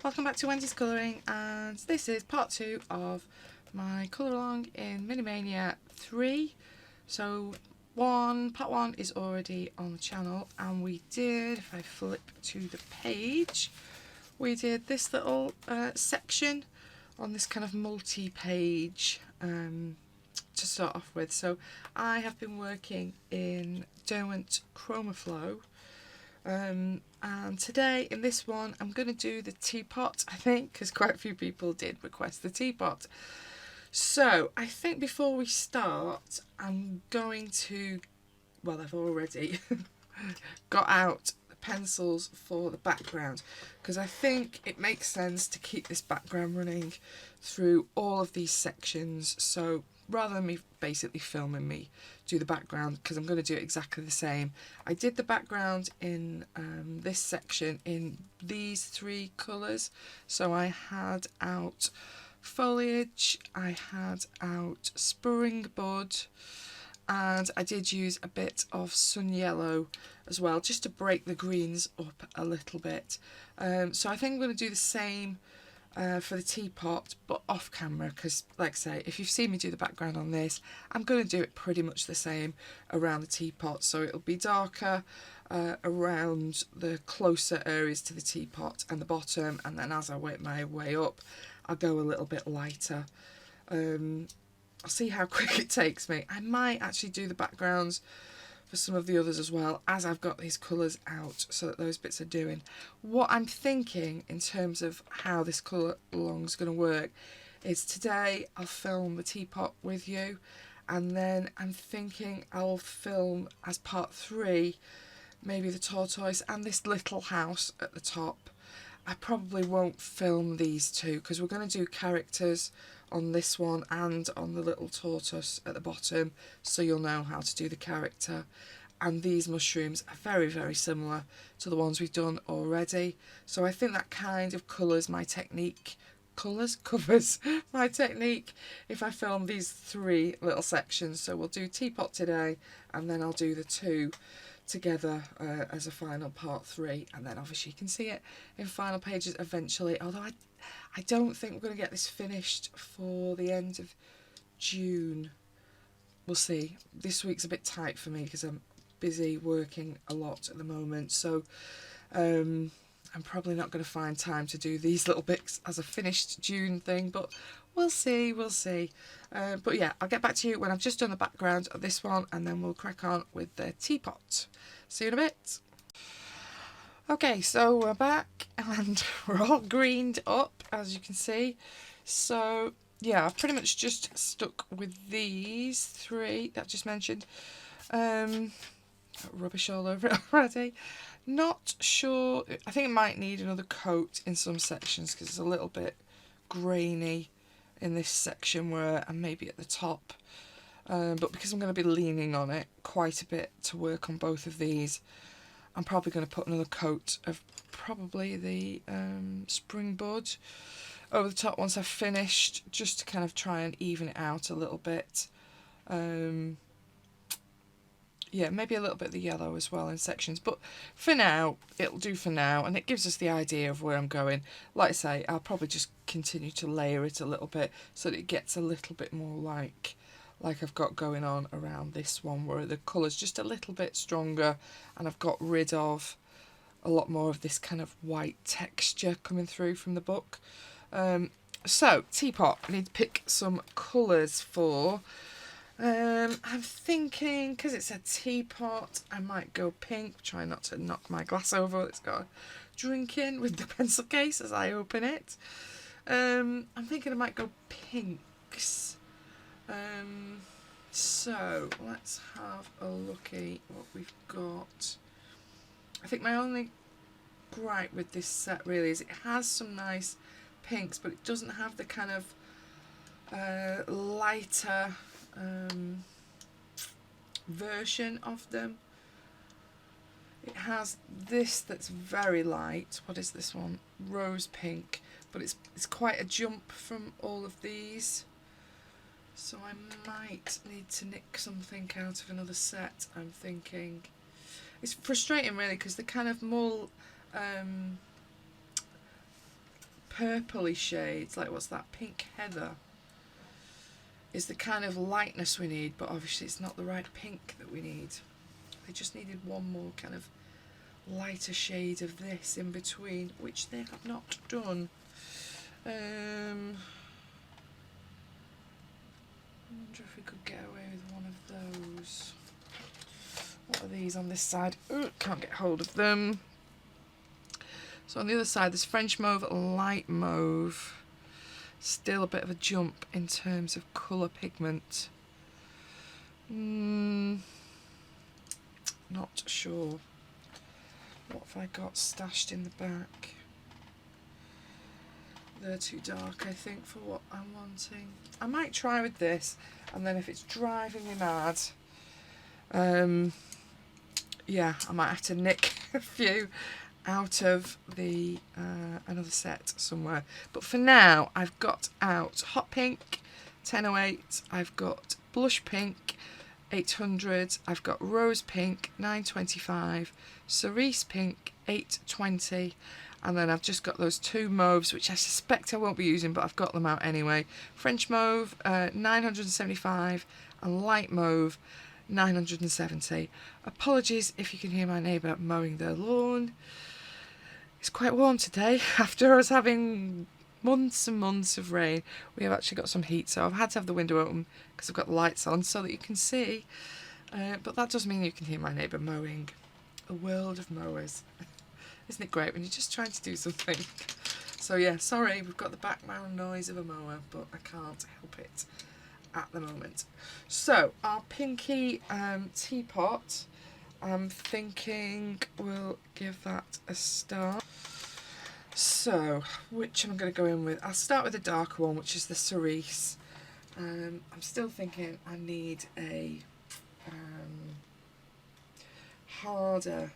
welcome back to Wendy's Colouring, and this is part 2 of my colour along in Mania 3. So part 1 is already on the channel, and we did, if I flip to the page, we did this little section on this kind of multi-page to start off with. So I have been working in Derwent Chromaflow. And today in this one I'm going to do the teapot, I think, because quite a few people did request the teapot. So I think before we start I'm going to, well, I've already got out the pencils for the background, because I think it makes sense to keep this background running through all of these sections. So rather than me basically filming me do the background, because I'm going to do it exactly the same. I did the background in this section in these 3 colours. So I had out foliage, I had out spring bud, and I did use a bit of sun yellow as well, just to break the greens up a little bit. So I think I'm going to do the same for the teapot, but off camera, because like I say, if you've seen me do the background on this, I'm going to do it pretty much the same around the teapot. So it'll be darker around the closer areas to the teapot and the bottom, and then as I work my way up I'll go a little bit lighter. I'll see how quick it takes me. I might actually do the backgrounds for some of the others as well, as I've got these colours out, so that those bits are doing. What I'm thinking in terms of how this colour along is going to work is today I'll film the teapot with you, and then I'm thinking I'll film as part 3 maybe the tortoise and this little house at the top. I probably won't film these 2 because we're going to do characters on this one and on the little tortoise at the bottom, so you'll know how to do the character. And these mushrooms are very, very similar to the ones we've done already, so I think that kind of covers my technique my technique if I film these 3 little sections. So we'll do teapot today, and then I'll do the 2 together as a final part 3, and then obviously you can see it in final pages eventually, although I don't think we're going to get this finished for the end of June. We'll see. This week's a bit tight for me because I'm busy working a lot at the moment, so I'm probably not going to find time to do these little bits as a finished June thing, but we'll see. But yeah, I'll get back to you when I've just done the background of this one, and then we'll crack on with the teapot. See you in a bit. Okay, so we're back and we're all greened up, as you can see. So yeah, I've pretty much just stuck with these 3 that I just mentioned. Got rubbish all over it already. Not sure, I think it might need another coat in some sections because it's a little bit grainy in this section where I'm maybe at the top. But because I'm going to be leaning on it quite a bit to work on both of these, I'm probably going to put another coat of probably the spring bud over the top once I've finished, just to kind of try and even it out a little bit. Yeah, maybe a little bit of the yellow as well in sections, but for now, it'll do for now, and it gives us the idea of where I'm going. Like I say, I'll probably just continue to layer it a little bit so that it gets a little bit more like I've got going on around this one, where the colour's just a little bit stronger and I've got rid of a lot more of this kind of white texture coming through from the book. So, teapot, I need to pick some colours for. I'm thinking, because it's a teapot, I might go pink. Try not to knock my glass over. It's got a drink in with the pencil case as I open it. I'm thinking I might go pinks. So let's have a looky what we've got. I think my only gripe with this set really is it has some nice pinks, but it doesn't have the kind of lighter version of them. It has this that's very light. What is this one? Rose pink, but it's quite a jump from all of these. So I might need to nick something out of another set, I'm thinking. It's frustrating really, because the kind of more purpley shades, like what's that, pink heather, is the kind of lightness we need, but obviously it's not the right pink that we need. They just needed one more kind of lighter shade of this in between, which they have not done. I wonder if we could get away with one of those. What are these on this side? Ooh, can't get hold of them. So on the other side there's French mauve, light mauve. Still a bit of a jump in terms of colour pigment. Not sure. What have I got stashed in the back? They're too dark, I think, for what I'm wanting. I might try with this, and then if it's driving me mad, yeah, I might have to nick a few out of the another set somewhere. But for now, I've got out Hot Pink 1008, I've got Blush Pink 800, I've got Rose Pink 925, Cerise Pink 820, and then I've just got those two mauves, which I suspect I won't be using, but I've got them out anyway. French Mauve 975 and Light Mauve 970. Apologies if you can hear my neighbour mowing their lawn. It's quite warm today. After us having months and months of rain, we have actually got some heat, so I've had to have the window open because I've got the lights on so that you can see. But that does mean you can hear my neighbour mowing. A world of mowers. Isn't it great when you're just trying to do something? So yeah, sorry, we've got the background noise of a mower, but I can't help it at the moment. So our pinky teapot, I'm thinking we'll give that a start. So which am I going to go in with? I'll start with the darker one, which is the cerise. I'm still thinking I need a lighter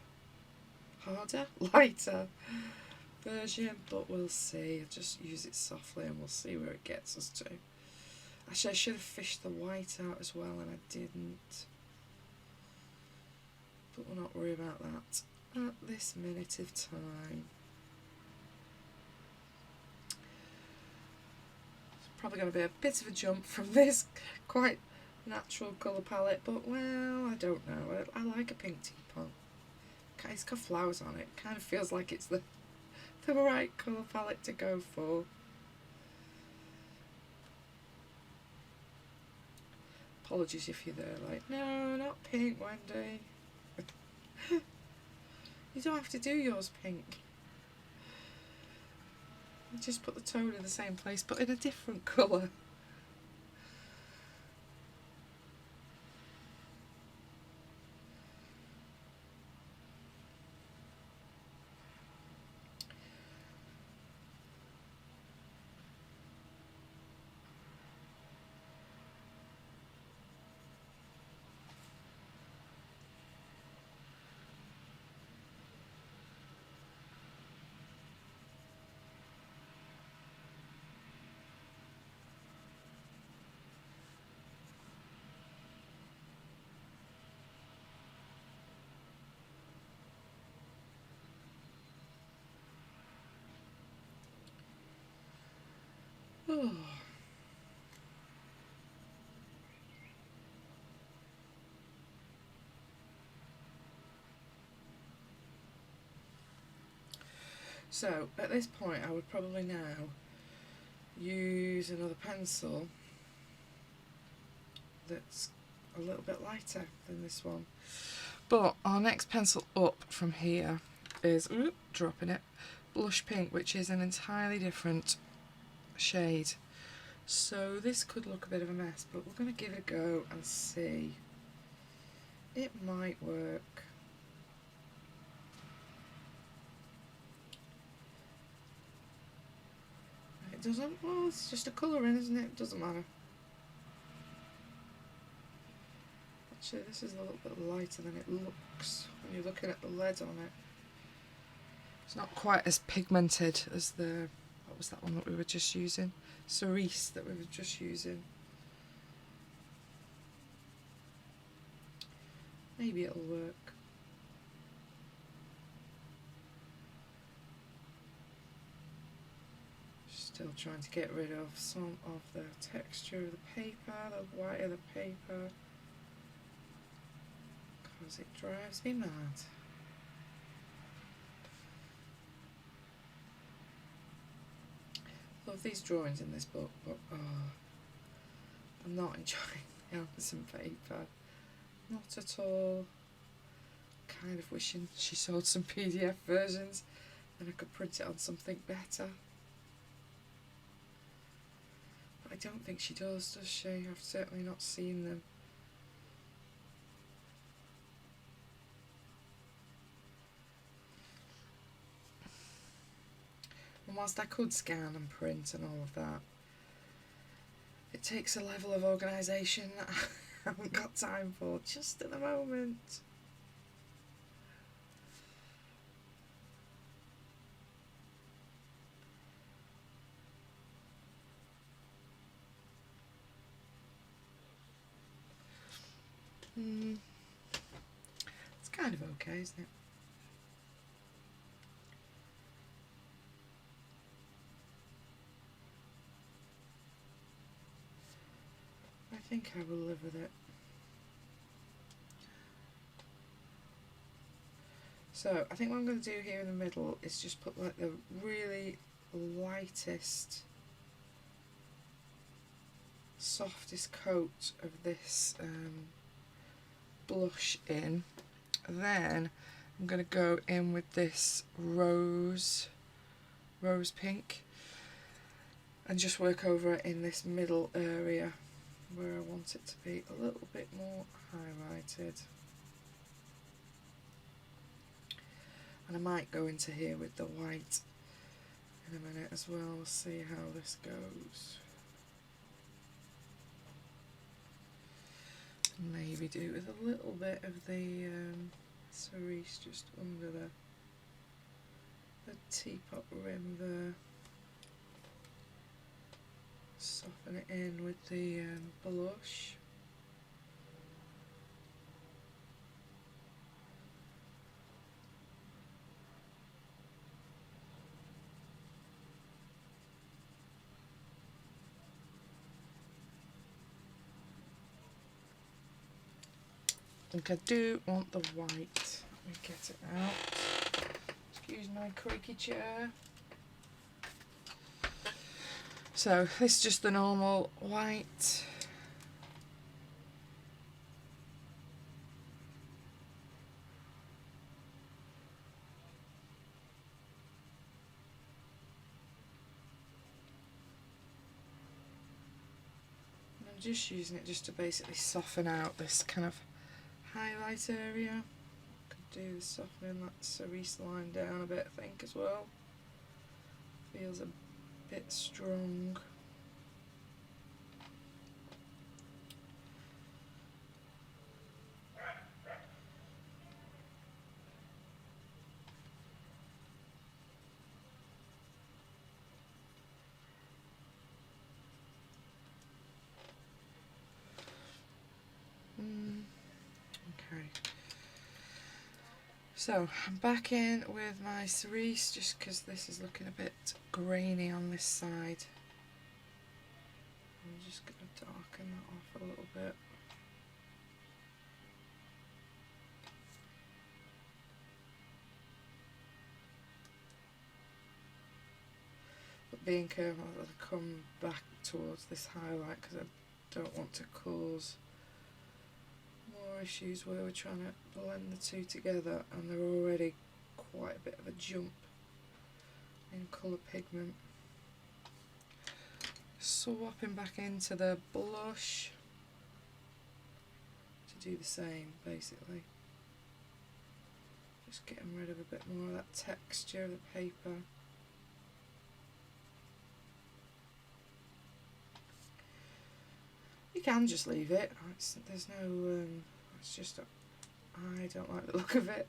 version, but we'll see. I'll just use it softly and we'll see where it gets us to. Actually, I should have fished the white out as well, and I didn't. But we'll not worry about that at this minute of time. It's probably going to be a bit of a jump from this quite natural colour palette, but well, I don't know. I like a pink teapot. It's got flowers on it. Kind of feels like it's the right colour palette to go for. Apologies if you're there like, no, not pink, Wendy. You don't have to do yours pink. You just put the tone in the same place but in a different colour. Oh. So at this point I would probably now use another pencil that's a little bit lighter than this one. But our next pencil up from here is, dropping it, Blush Pink, which is an entirely different shade. So this could look a bit of a mess, but we're going to give it a go and see. It might work. It doesn't? Well, it's just a colouring, isn't it? It doesn't matter. Actually, this is a little bit lighter than it looks when you're looking at the lead on it. It's not quite as pigmented as the, what was that one that we were just using? Cerise that we were just using. Maybe it'll work. trying to get rid of some of the texture of the paper, the white of the paper, because it drives me mad. Love these drawings in this book, but I'm not enjoying the Amazon paper. Not at all. Kind of wishing she sold some PDF versions and I could print it on something better. But I don't think she does she? I've certainly not seen them. And whilst I could scan and print and all of that, it takes a level of organisation that I haven't got time for just at the moment. It's kind of okay, isn't it? I think I will live with it. So I think what I'm going to do here in the middle is just put like the really lightest, softest coat of this blush in. Then I'm going to go in with this rose pink and just work over it in this middle area where I want it to be a little bit more highlighted. And I might go into here with the white in a minute as well. We'll see how this goes. Maybe do it with a little bit of the cerise just under the teapot rim there. Soften it in with the blush. I think I do want the white. Let me get it out. Excuse my creaky chair. So this is just the normal white. And I'm just using it just to basically soften out this kind of highlight area. Could do softening that cerise line down a bit, I think, as well. Feels a bit strong. Okay. So I'm back in with my cerise just because this is looking a bit grainy on this side. I'm just going to darken that off a little bit. But being careful as I come back towards this highlight because I don't want to cause more issues where we're trying to blend the two together and they're already quite a bit of a jump in colour pigment. Swapping back into the blush to do the same basically. Just getting rid of a bit more of that texture of the paper. You can just leave it. There's no. It's just I don't like the look of it.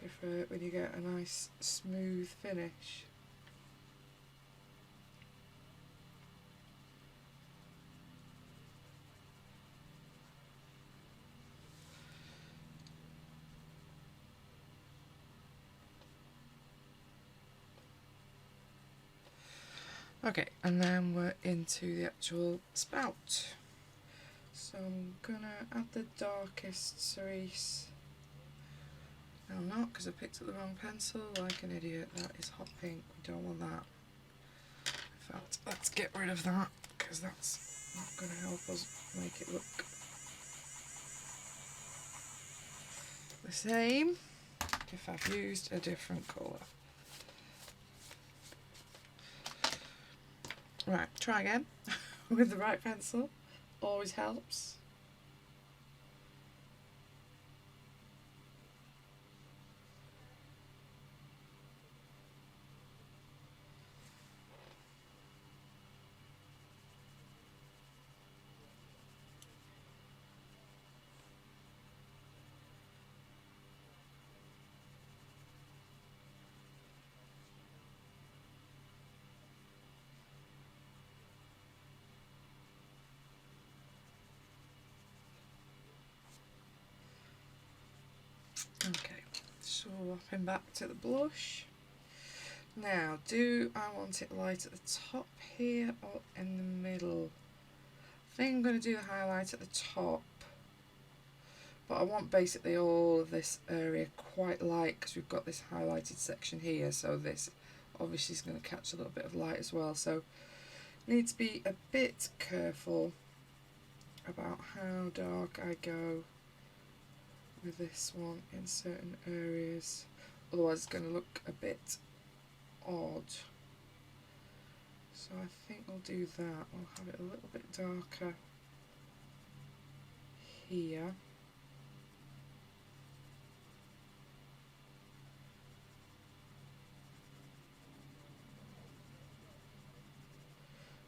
I prefer it when you get a nice smooth finish. Okay, and then we're into the actual spout. So I'm gonna add the darkest cerise. No, I'm not, because I picked up the wrong pencil like an idiot. That is hot pink. We don't want that. In fact, let's get rid of that, because that's not going to help us make it look the same if I've used a different colour. Right, try again with the right pencil. Always helps. Okay, swapping back to the blush. Now, do I want it light at the top here or in the middle? I think I'm going to do the highlight at the top, but I want basically all of this area quite light because we've got this highlighted section here, so this obviously is going to catch a little bit of light as well, so need to be a bit careful about how dark I go with this one in certain areas, otherwise it's going to look a bit odd. So I think we'll do that. We'll have it a little bit darker here.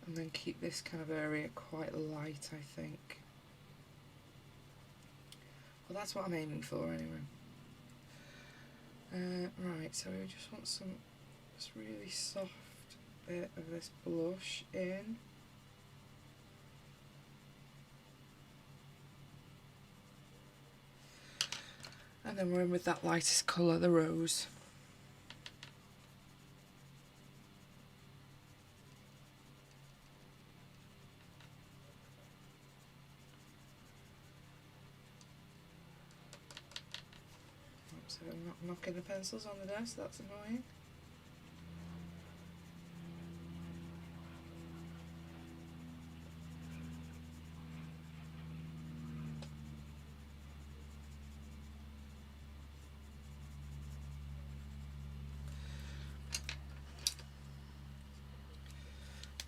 And then keep this kind of area quite light, I think. Well, that's what I'm aiming for anyway. Right, so we just want some just really soft bit of this blush in. And then we're in with that lightest colour, the rose. So I'm not knocking the pencils on the desk, that's annoying.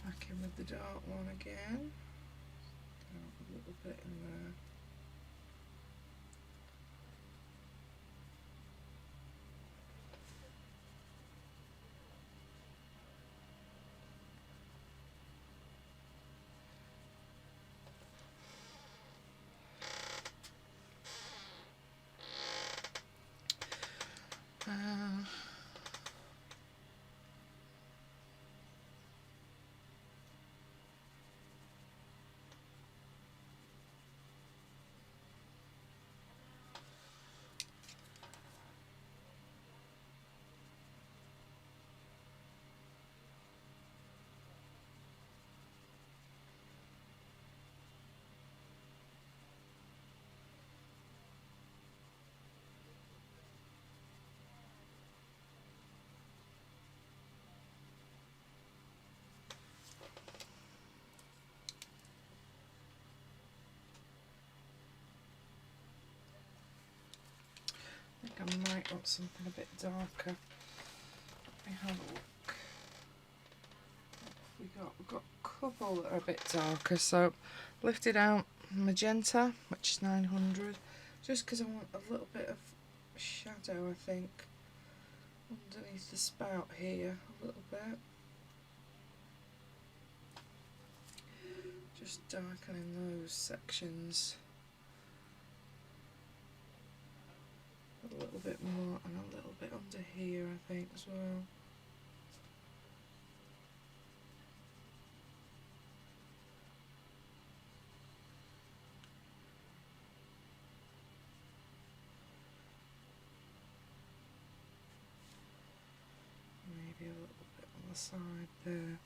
Back in with the dark one again. A little bit in there. I think I might want something a bit darker. Let me have a look. We've got a couple that are a bit darker, so lifted out magenta, which is 900, just because I want a little bit of shadow, I think, underneath the spout here, a little bit. Just darkening those sections a little bit more, and a little bit under here, I think, as well. Maybe a little bit on the side there.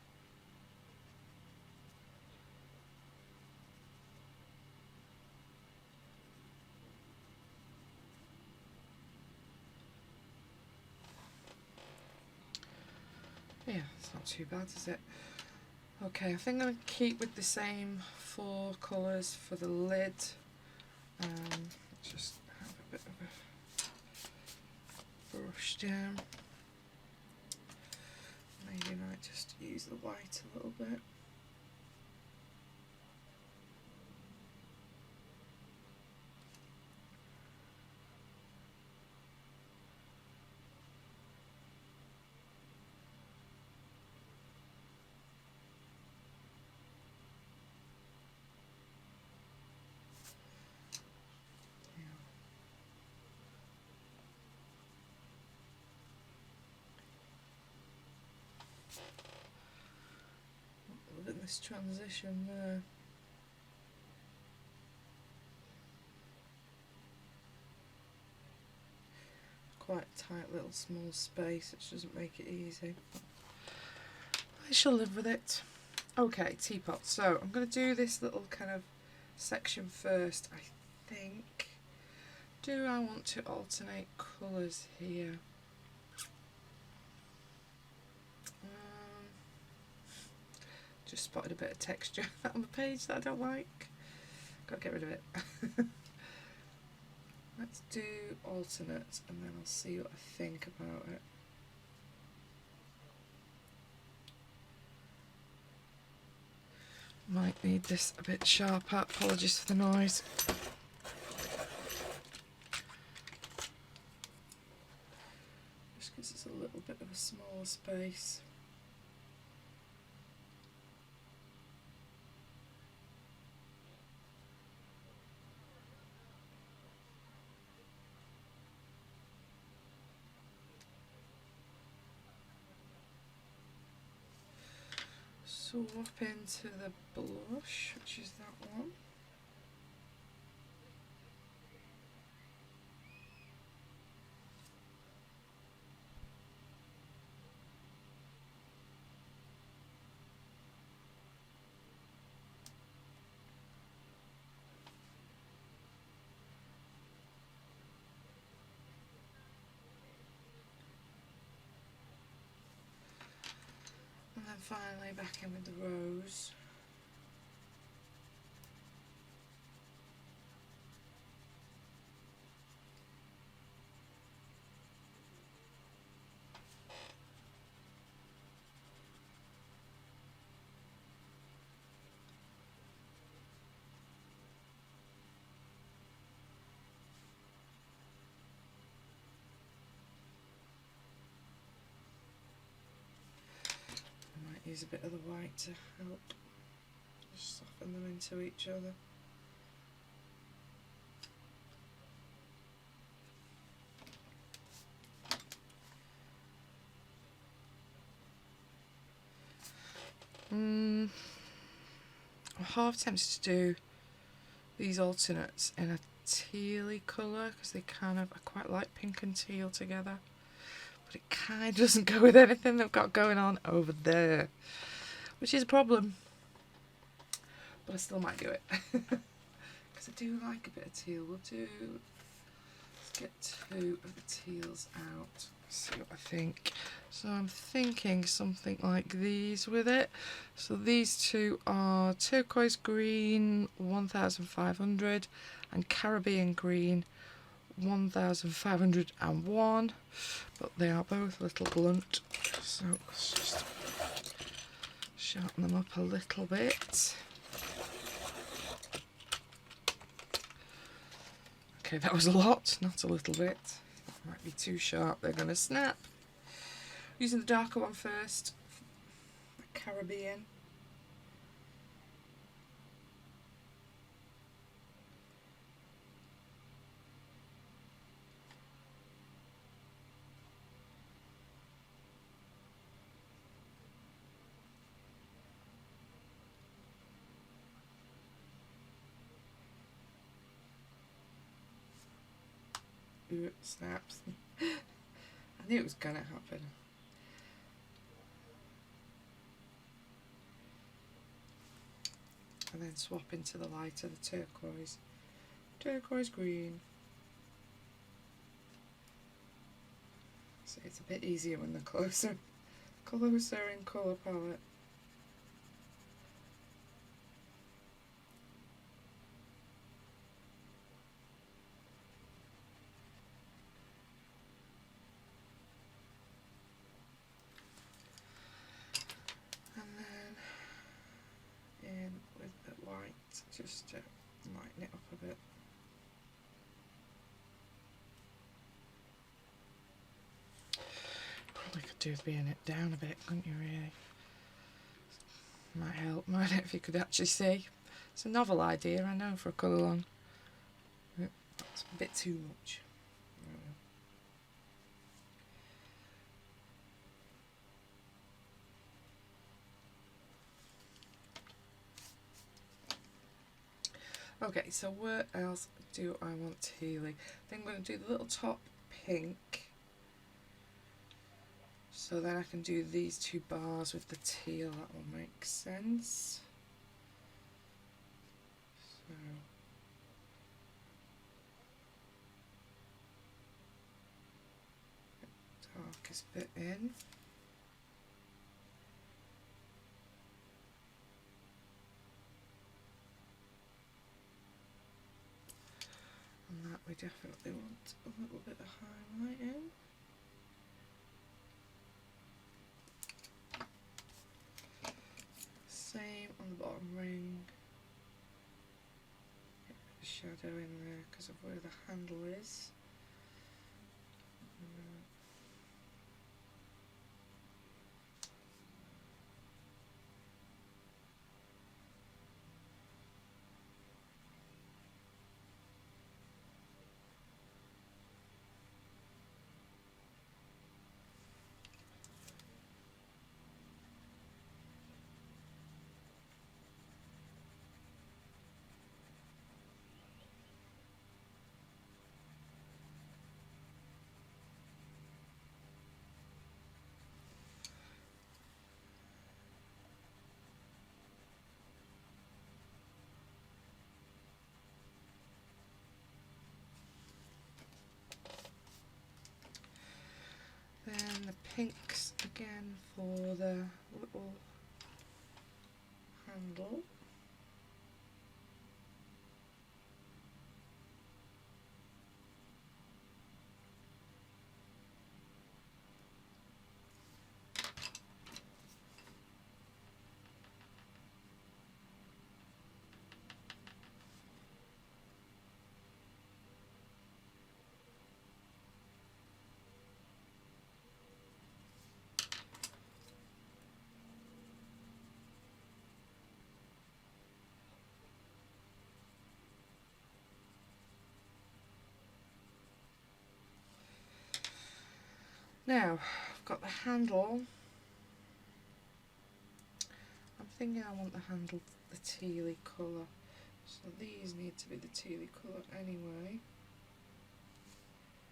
Yeah, it's not too bad, is it? Okay, I think I'm going to keep with the same 4 colours for the lid. Let's just have a bit of a brush down. Maybe I might just use the white a little bit. Look at this transition there. Quite a tight little small space, which doesn't make it easy. I shall live with it. Okay, Teapot. So I'm going to do this little kind of section first, I think. Do I want to alternate colours here? Just spotted a bit of texture on the page that I don't like. Got to get rid of it. Let's do alternate and then I'll see what I think about it. Might need this a bit sharper. Apologies for the noise. Just because it's a little bit of a smaller space. Swap into the blush, which is that one. And then finally back in with the rose. Use a bit of the white to help just soften them into each other. I'm half tempted to do these alternates in a tealy colour because they kind of, I quite like pink and teal together. But it kind of doesn't go with anything they've got going on over there, which is a problem. But I still might do it because I do like a bit of teal. Let's get 2 of the teals out. See what I think. So I'm thinking something like these with it. So these 2 are turquoise green 1500 and Caribbean green 1501, but they are both a little blunt, so let's just sharpen them up a little bit. Okay, that was a lot, not a little bit. That might be too sharp, they're going to snap. Using the darker one first, the Caribbean. Ooh, it snaps. I knew it was gonna happen. And then swap into the lighter, the turquoise. Turquoise green. So it's a bit easier when they're closer. closer in colour palette. And then in with the white, just to lighten it up a bit. Probably could do with being it down a bit, couldn't you really? Might help, might it, if you could actually see. It's a novel idea, I know, for a colour along. That's a bit too much. Okay, so where else do I want tealy? Then I'm going to do the little top pink. So then I can do these two bars with the teal, that will make sense. So darkest bit in. And that we definitely want a little bit of highlight in. Same on the bottom ring. Get a bit of shadow in there because of where the handle is. Then the pinks again for the little handle. Now, I've got the handle. I'm thinking I want the handle the tealy colour. So these need to be the tealy colour anyway.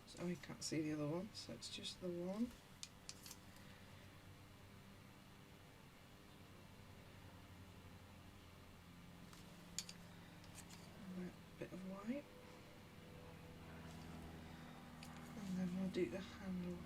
So I can't see the other one, so it's just the one. And a bit of white. And then we'll do the handle.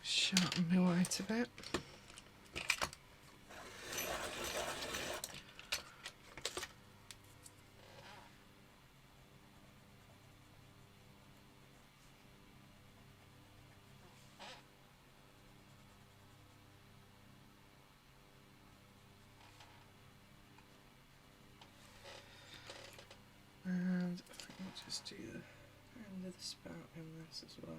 Sharpen my white a bit. And I think I'll just do the end of the spout in this as well.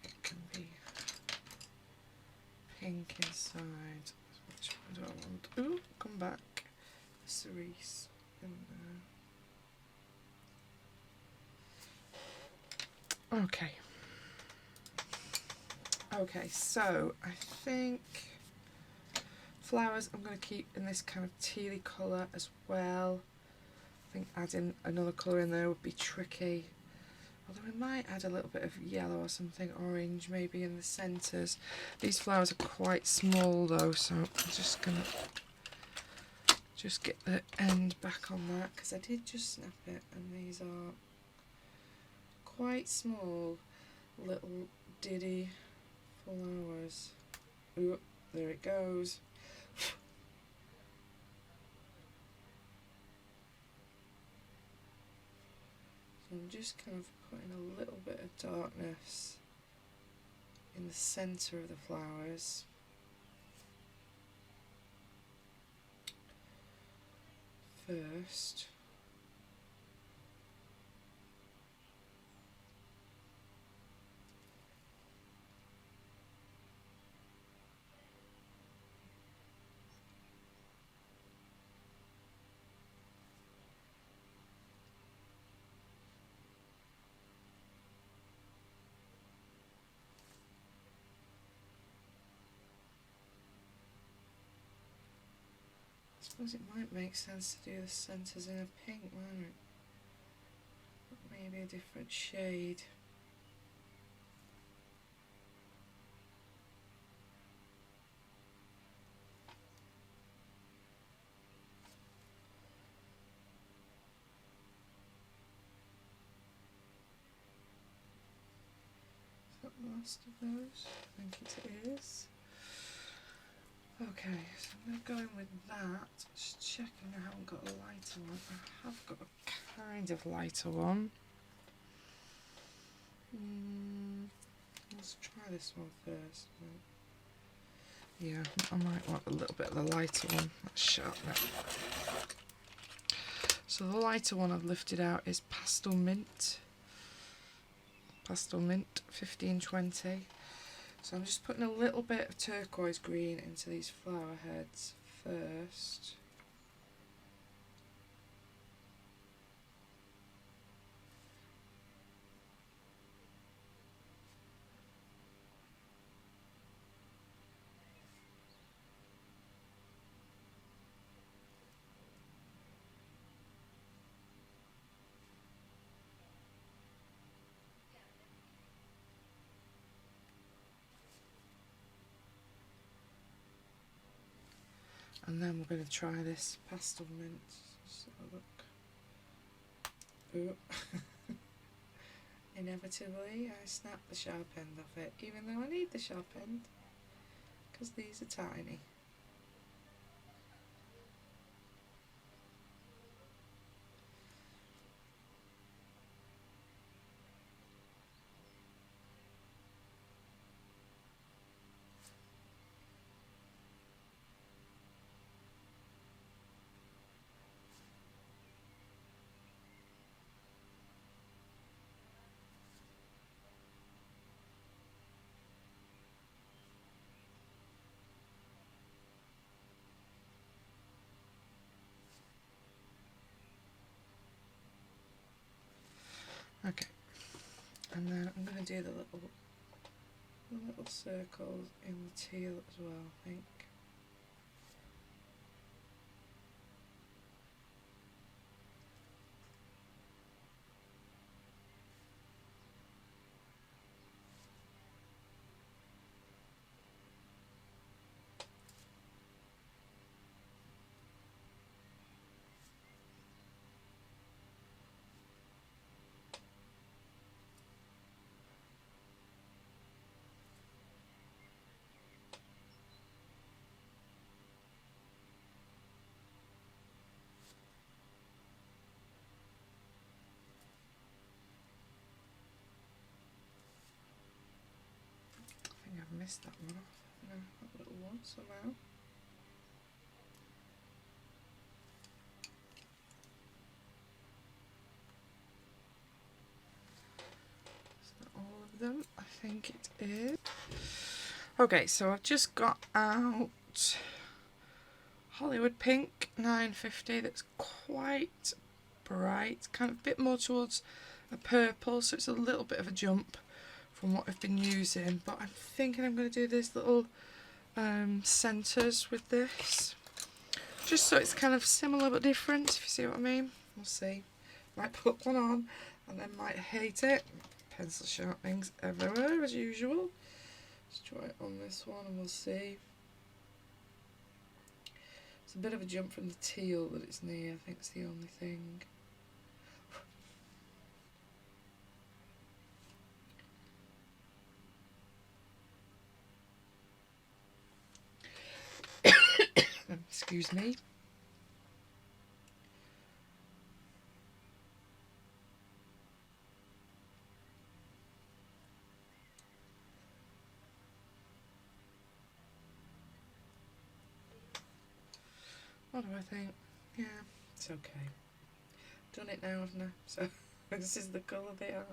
It can be pink inside as much I don't want. Ooh, come back. Cerise in there. Okay. Okay, so I think flowers I'm going to keep in this kind of tealy colour as well. I think adding another colour in there would be tricky. Although we might add a little bit of yellow or something, orange maybe in the centres. These flowers are quite small though, so I'm just going to just get the end back on that, because I did just snap it, and these are quite small little diddy flowers. Ooh, there it goes. So I'm just kind of putting a little bit of darkness in the centre of the flowers. First. I suppose it might make sense to do the centres in a pink, mightn't it? Maybe a different shade. Is that the last of those? I think it is. Okay, so I'm going with that. Just checking I haven't got a lighter one. I have got a kind of lighter one. Let's try this one first. Yeah, I might want a little bit of the lighter one. Let's sharpen it. So the lighter one I've lifted out is Pastel Mint. Pastel Mint 1520. So I'm just putting a little bit of turquoise green into these flower heads first. And then we're going to try this Pastel Mint. Just have a look. Ooh. Inevitably, I snapped the sharp end off it, even though I need the sharp end, because these are tiny. Okay, and then I'm going to do the little circles in the teal as well, I think. I think I've missed that one off. No, that little one somehow. Is that all of them? I think it is. Okay, so I've just got out Hollywood Pink 950 that's quite bright, kind of a bit more towards a purple, so it's a little bit of a jump from what I've been using, but I'm thinking I'm going to do these little centres with this, just so it's kind of similar but different, if you see what I mean. We'll see. Might put one on and then might hate it. Pencil sharpenings everywhere as usual. Let's try it on this one and we'll see. It's a bit of a jump from the teal that it's near, I think it's the only thing. Excuse me. What do I think? Yeah, it's okay. Done it now, haven't I? So this is the colour they are.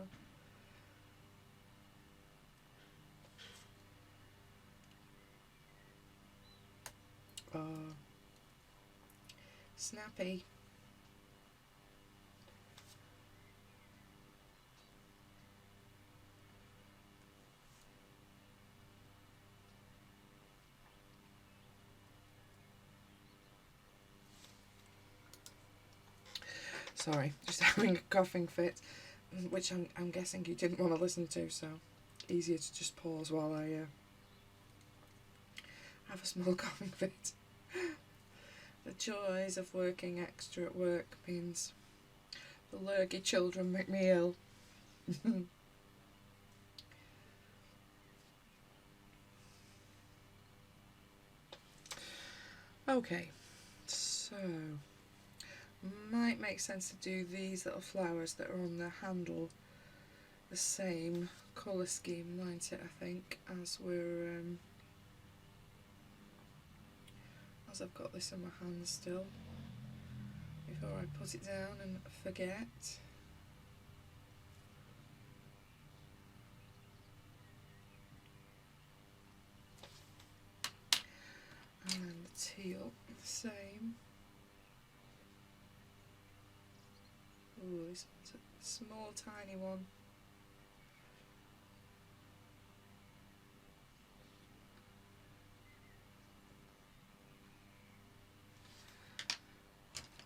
Oh, snappy. Sorry, just having a coughing fit, which I'm guessing you didn't want to listen to, so easier to just pause while I have a small coughing fit. The joys of working extra at work means the lurgy children make me ill. Okay, so might make sense to do these little flowers that are on the handle the same colour scheme, might it, I think, as we're as I've got this in my hand still, before I put it down and forget. And then the teal, the same. Ooh, this one's a small tiny one.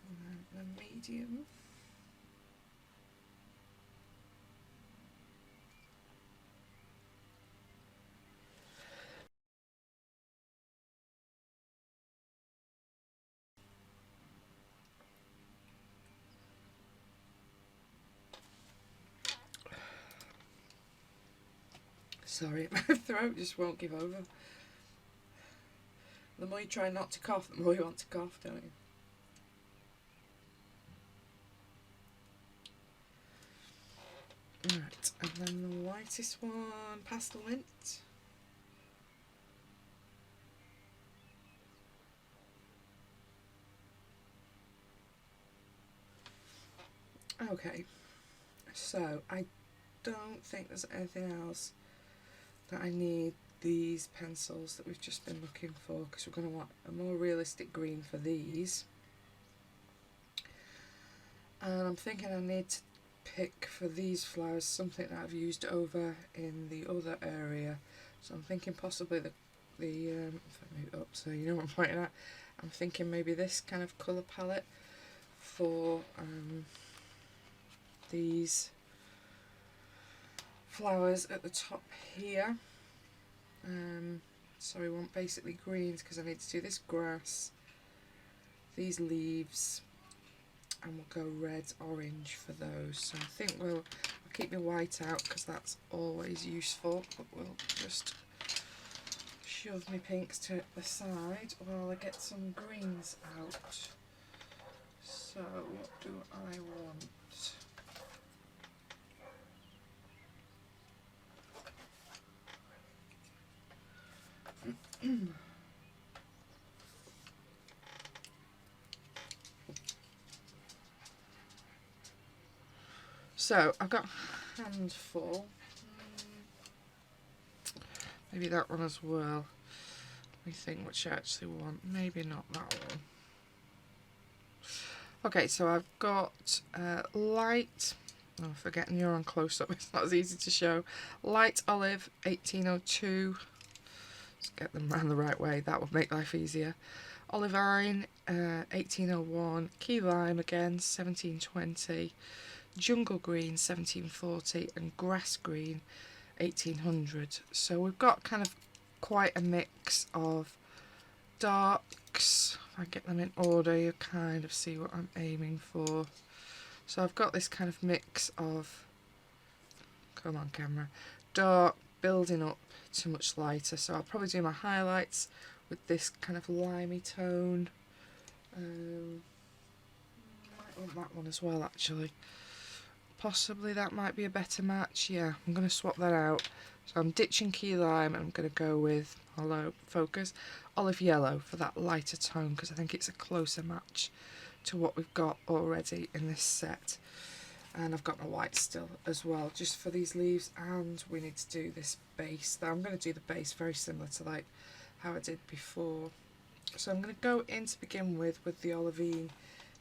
And then the medium. Sorry, my throat just won't give over. The more you try not to cough, the more you want to cough, don't you? Right, and then the lightest one, Pastel Mint. Okay, so I don't think there's anything else that I need these pencils that we've just been looking for, because we're going to want a more realistic green for these. And I'm thinking I need to pick for these flowers something that I've used over in the other area. So I'm thinking possibly if I move it up so you know what I'm pointing at, I'm thinking maybe this kind of colour palette for these flowers at the top here. So we want basically greens because I need to do this grass, these leaves, and we'll go red, orange for those. So I think I'll keep my white out because that's always useful, but we'll just shove my pinks to the side while I get some greens out. So what do I want? So I've got a handful, maybe that one as well. me think what you actually want. Maybe not that one. Okay, so I've got light. Oh, forgetting you're on close up. It's not as easy to show. Light olive 1802. Let's get them round the right way. That would make life easier. Olivine 1801. Key lime again 1720. Jungle green 1740 and grass green 1800. So we've got kind of quite a mix of darks. If I get them in order, you kind of see what I'm aiming for. So I've got this kind of mix of, come on camera, dark building up to much lighter. So I'll probably do my highlights with this kind of limey tone. Might want that one as well actually. Possibly that might be a better match. Yeah, I'm going to swap that out. So I'm ditching key lime and I'm going to go with, hello, focus, olive yellow for that lighter tone because I think it's a closer match to what we've got already in this set. And I've got my white still as well, just for these leaves, and we need to do this base. I'm going to do the base very similar to like how I did before. So I'm going to go in to begin with the olivine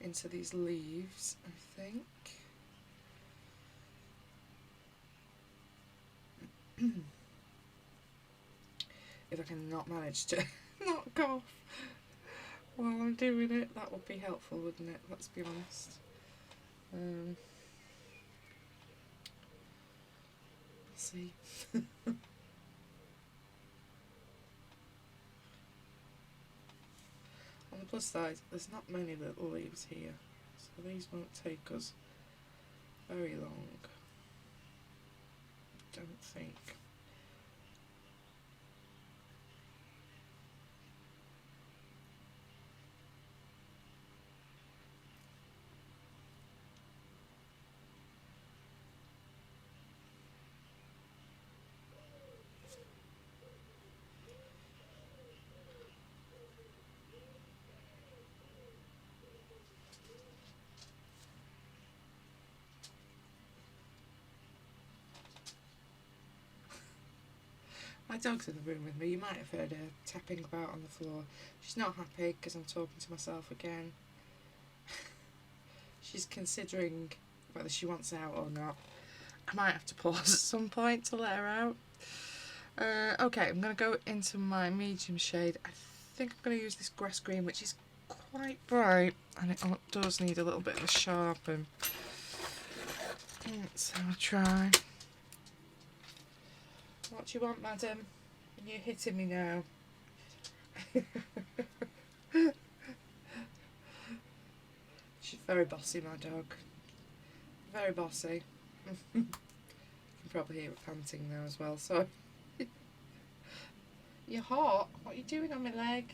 into these leaves, I think. If I can not manage to knock off while I'm doing it, that would be helpful, wouldn't it? Let's be honest. See. On the plus side, there's not many little leaves here, so these won't take us very long. Don't think. My dog's in the room with me. You might have heard her tapping about on the floor. She's not happy because I'm talking to myself again. She's considering whether she wants out or not. I might have to pause at some point to let her out. Okay, I'm going to go into my medium shade. I think I'm going to use this grass green, which is quite bright, and it does need a little bit of a sharpen. Let's have a try. What do you want, madam? You're hitting me now. She's very bossy, my dog. Very bossy. You can probably hear it panting now as well, so. You're hot? What are you doing on my leg?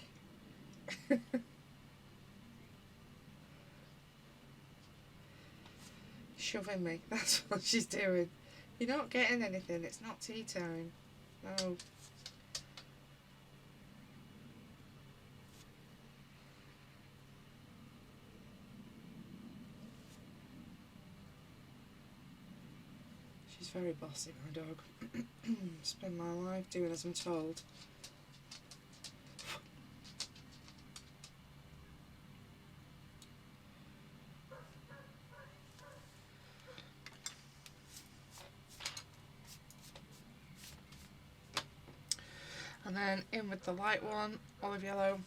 Shoving me, that's what she's doing. You're not getting anything, it's not tea time. No. She's very bossy, my dog. Spend my life doing as I'm told. And then in with the light one, olive yellow.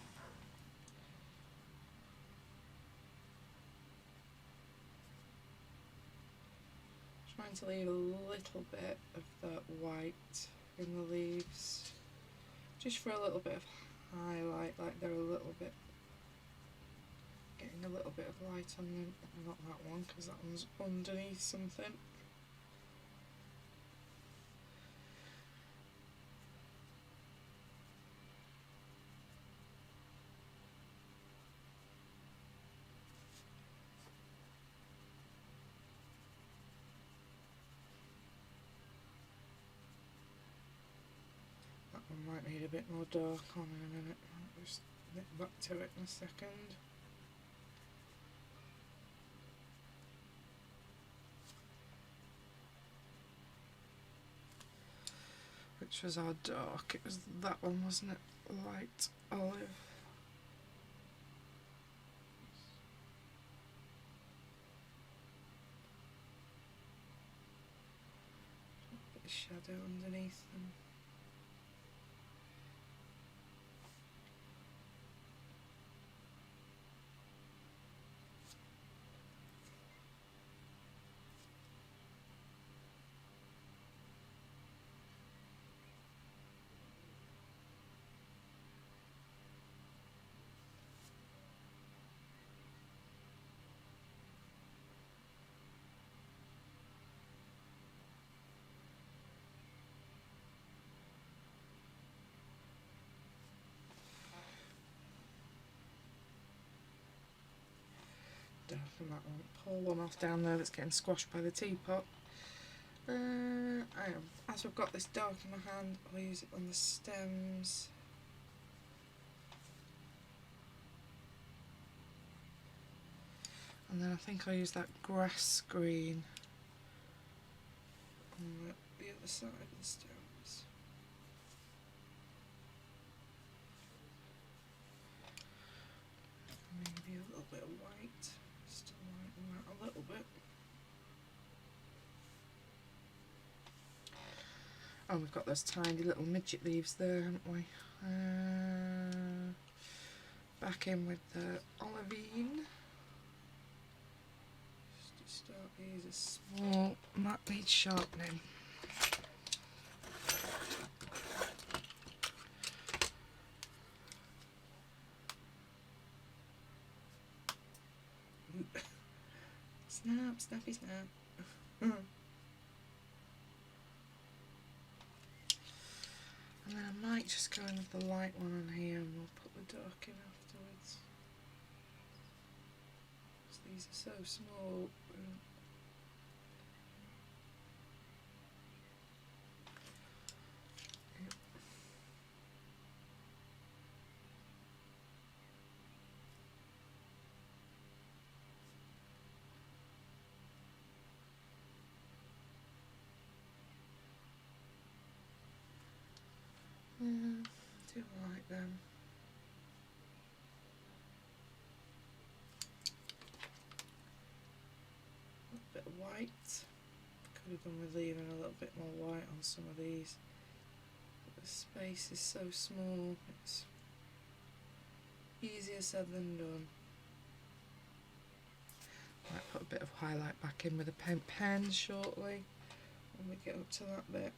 Trying to leave a little bit of that white in the leaves, just for a little bit of highlight, like they're a little bit, getting a little bit of light on them. Not that one, because that one's underneath something. Might need a bit more dark on in a minute. I'll just nip back to it in a second. which was our dark. It was that one, wasn't it? Light olive. A bit of shadow underneath them. Darken that one. Pull one off down there that's getting squashed by the teapot. As I've got this dark in my hand, I'll use it on the stems. And then I think I'll use that grass green on the other side of the stems. Maybe a little bit of white. Still lighten that a little bit. Oh, we've got those tiny little midget leaves there, haven't we? Back in with the olivine. Just to start these as small. That needs sharpening. Snap, snappy snap. And then I might just go in with the light one on here and we'll put the dark in afterwards. Because these are so small. Do like them. A bit of white. Could have done with leaving a little bit more white on some of these. But the space is so small, it's easier said than done. Might put a bit of highlight back in with a pen shortly when we get up to that bit.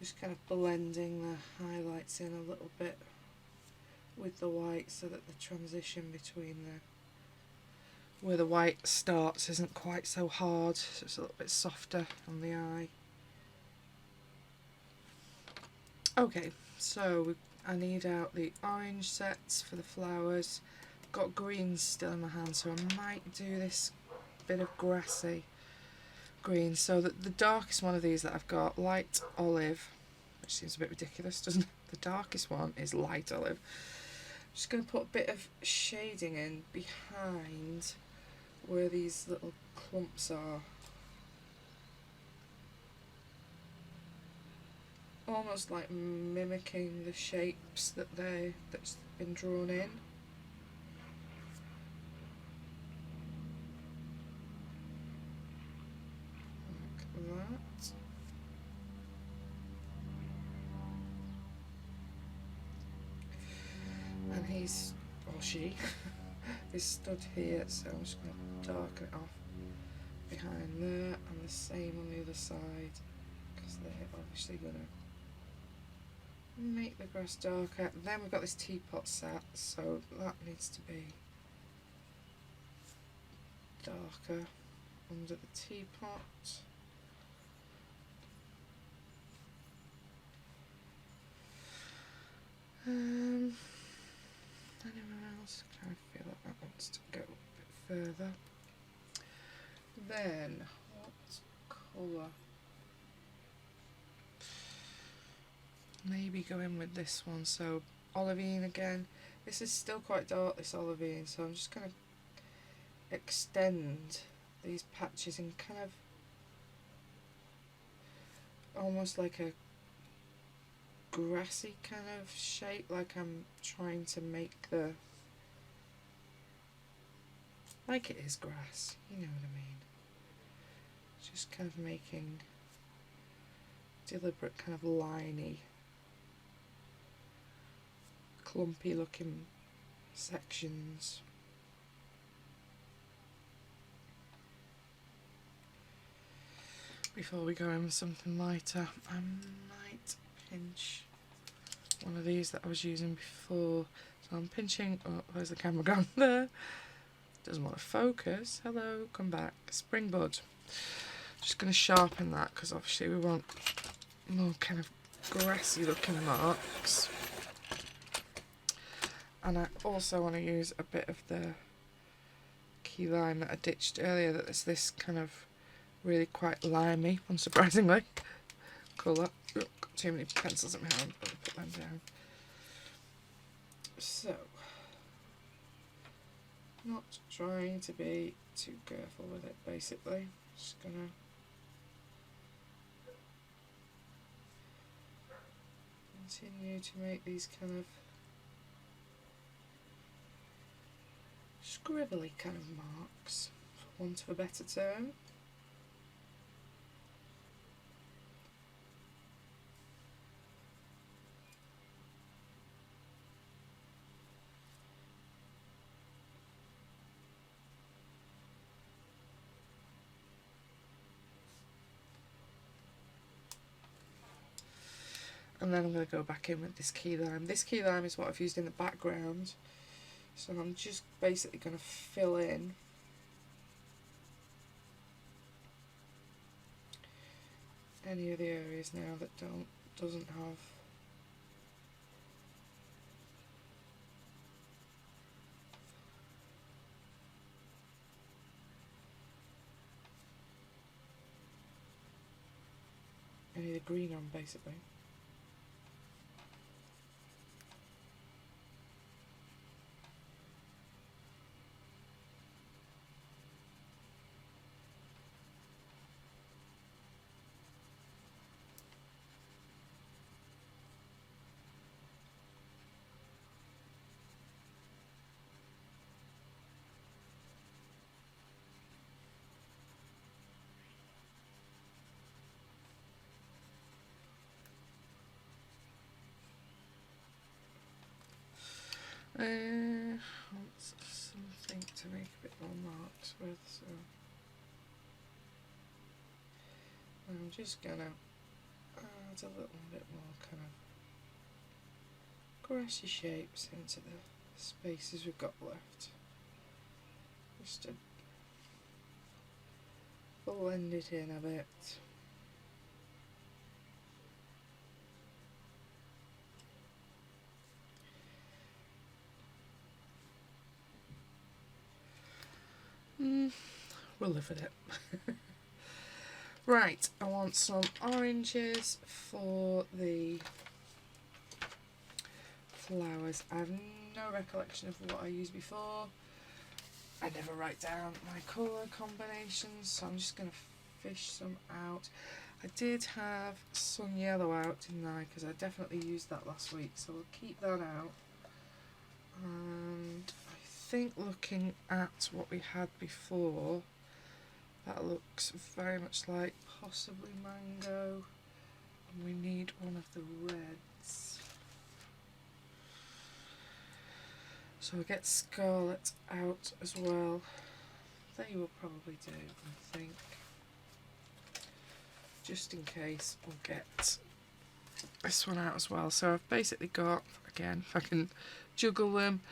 Just kind of blending the highlights in a little bit with the white so that the transition between where the white starts isn't quite so hard, so it's a little bit softer on the eye. Okay, so I need out the orange sets for the flowers. Got greens still in my hand, so I might do this bit of grassy green. So the darkest one of these that I've got, light olive, which seems a bit ridiculous, doesn't it? The darkest one is light olive. I'm just going to put a bit of shading in behind where these little clumps are. Almost like mimicking the shapes that's been drawn in. Like that. And he's, or she, is stood here, so I'm just going to darken it off behind there, and the same on the other side, because they're obviously going to make the grass darker. Then we've got this teapot set, so that needs to be darker under the teapot. Anywhere else? I kind of feel like that wants to go a bit further. Then, what colour? Maybe go in with this one, so olivine again. This is still quite dark, this olivine, so I'm just going to extend these patches in kind of almost like a grassy kind of shape, like I'm trying to make the, like it is grass, you know what I mean. Just kind of making deliberate kind of liney, clumpy looking sections. Before we go in with something lighter, I might pinch one of these that I was using before. So I'm pinching, oh, where's the camera gone? There. Doesn't want to focus. Hello, come back. Springbud. Just going to sharpen that because obviously we want more kind of grassy looking marks. And I also want to use a bit of the key lime that I ditched earlier, that is this kind of really quite limey, unsurprisingly, colour. Got too many pencils in my hand, but I'll put them down. So, not trying to be too careful with it, basically. Just gonna continue to make these kind of scribbly kind of marks, for want of a better term. And then I'm going to go back in with this key lime. This key lime is what I've used in the background. So I'm just basically going to fill in any of the areas now that doesn't have any of the green on, basically. Want something to make a bit more marks with, so I'm just gonna add a little bit more kind of grassy shapes into the spaces we've got left, just to blend it in a bit. We'll live with it. Right, I want some oranges for the flowers. I have no recollection of what I used before. I never write down my colour combinations, so I'm just going to fish some out. I did have sun yellow out, didn't I? Because I definitely used that last week, so we'll keep that out. And I think looking at what we had before, that looks very much like possibly mango, and we need one of the reds. So we'll get scarlet out as well. They will probably do, I think. Just in case, we'll get this one out as well. So I've basically got, again, if I can juggle them,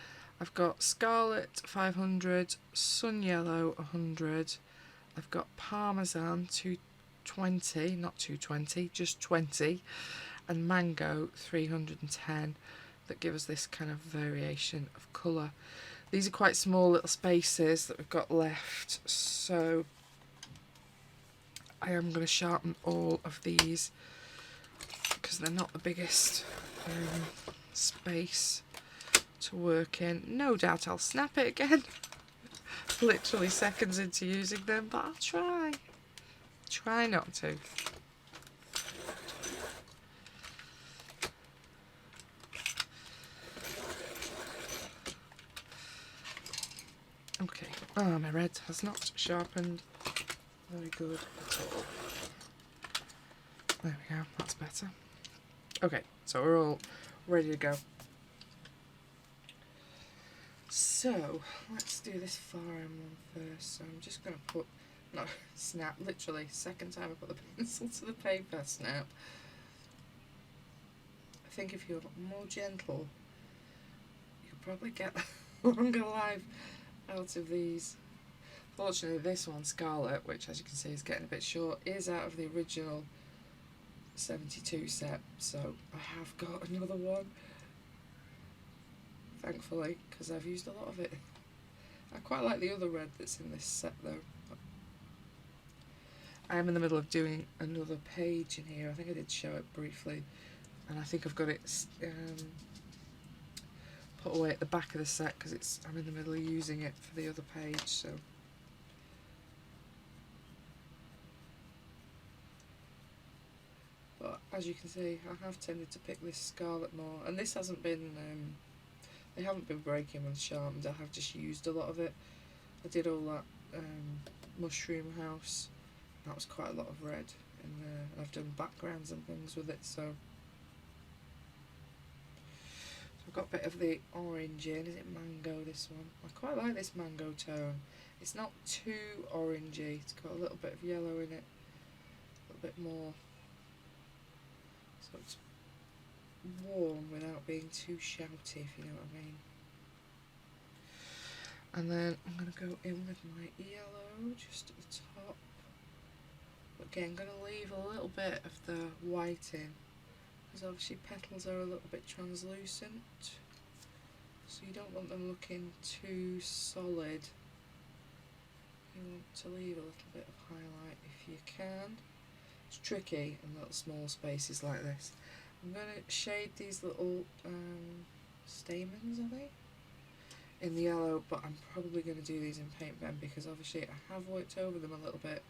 I've got scarlet 500, sun yellow 100, I've got parmesan 220, not 220, just 20, and mango 310, that give us this kind of variation of colour. These are quite small little spaces that we've got left, so I am going to sharpen all of these because they're not the biggest space to work in. No doubt I'll snap it again. literally seconds into using them, but I'll try. Try not to. Okay. Oh, my red has not sharpened very good at all. There we go, that's better. Okay, so we're all ready to go. So, let's do this far end one first. So I'm just going to put, no, snap, literally, second time I put the pencil to the paper, snap. I think if you're more gentle, you'll probably get a longer life out of these. Fortunately, this one, Scarlet, which as you can see is getting a bit short, is out of the original 72 set, so I have got another one, thankfully, because I've used a lot of it. I quite like the other red that's in this set though. I am in the middle of doing another page in here. I think I did show it briefly, and I think I've got it put away at the back of the set because I'm in the middle of using it for the other page. So but as you can see, I have tended to pick this Scarlet more, and this hasn't been they haven't been breaking when sharpened. I have just used a lot of it. I did all that Mushroom House. That was quite a lot of red in there. I've done backgrounds and things with it, so I've got a bit of the orange in. Is it mango, this one? I quite like this mango tone. It's not too orangey. It's got a little bit of yellow in it. A little bit more. So it's warm without being too shouty, if you know what I mean. And then I'm going to go in with my yellow just at the top. But again, I'm going to leave a little bit of the white in, because obviously petals are a little bit translucent, so you don't want them looking too solid. You want to leave a little bit of highlight if you can. It's tricky in little small spaces like this. I'm going to shade these little stamens, are they? In the yellow, but I'm probably going to do these in paint pen because obviously I have worked over them a little bit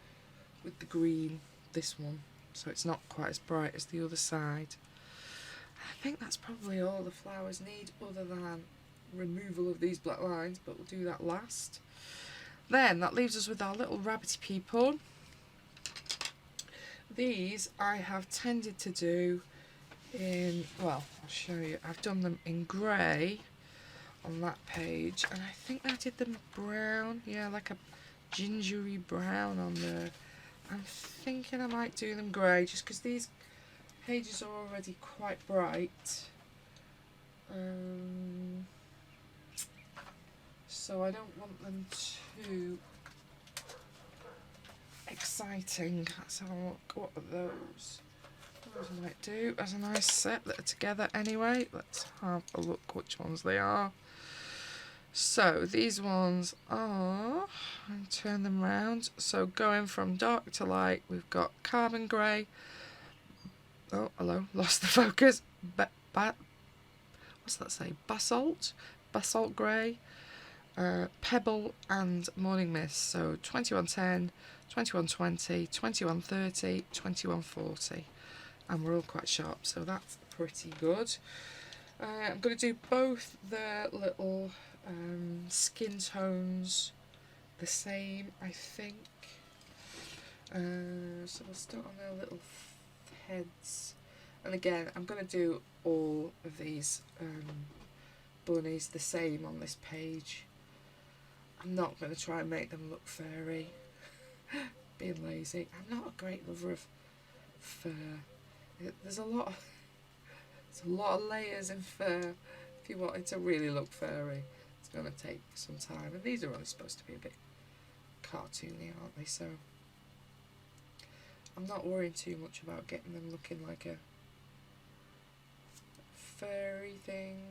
with the green, this one, so it's not quite as bright as the other side. I think that's probably all the flowers need other than removal of these black lines, but we'll do that last. Then that leaves us with our little rabbity people. These I have tended to do in, well, I'll show you, I've done them in grey on that page, and I think I did them brown, yeah, like a gingery brown on there. I'm thinking I might do them grey just because these pages are already quite bright, so I don't want them too exciting. Let's have a look. What are those? Those I might do as a nice set that are together anyway. Let's have a look which ones they are. So these ones are, and turn them round, so going from dark to light, we've got carbon grey, oh hello, lost the focus, what's that say, basalt grey, pebble and morning mist, so 2110, 2120, 2130, 2140, and we're all quite sharp, so that's pretty good. I'm going to do both the little skin tones the same, I think. So we'll start on their little heads, and again I'm going to do all of these bunnies the same on this page. I'm not going to try and make them look furry. Being lazy. I'm not a great lover of fur. There's a lot of layers in fur. If you want it to really look furry, it's going to take some time, and these are only supposed to be a bit cartoony, aren't they? So I'm not worrying too much about getting them looking like a furry thing.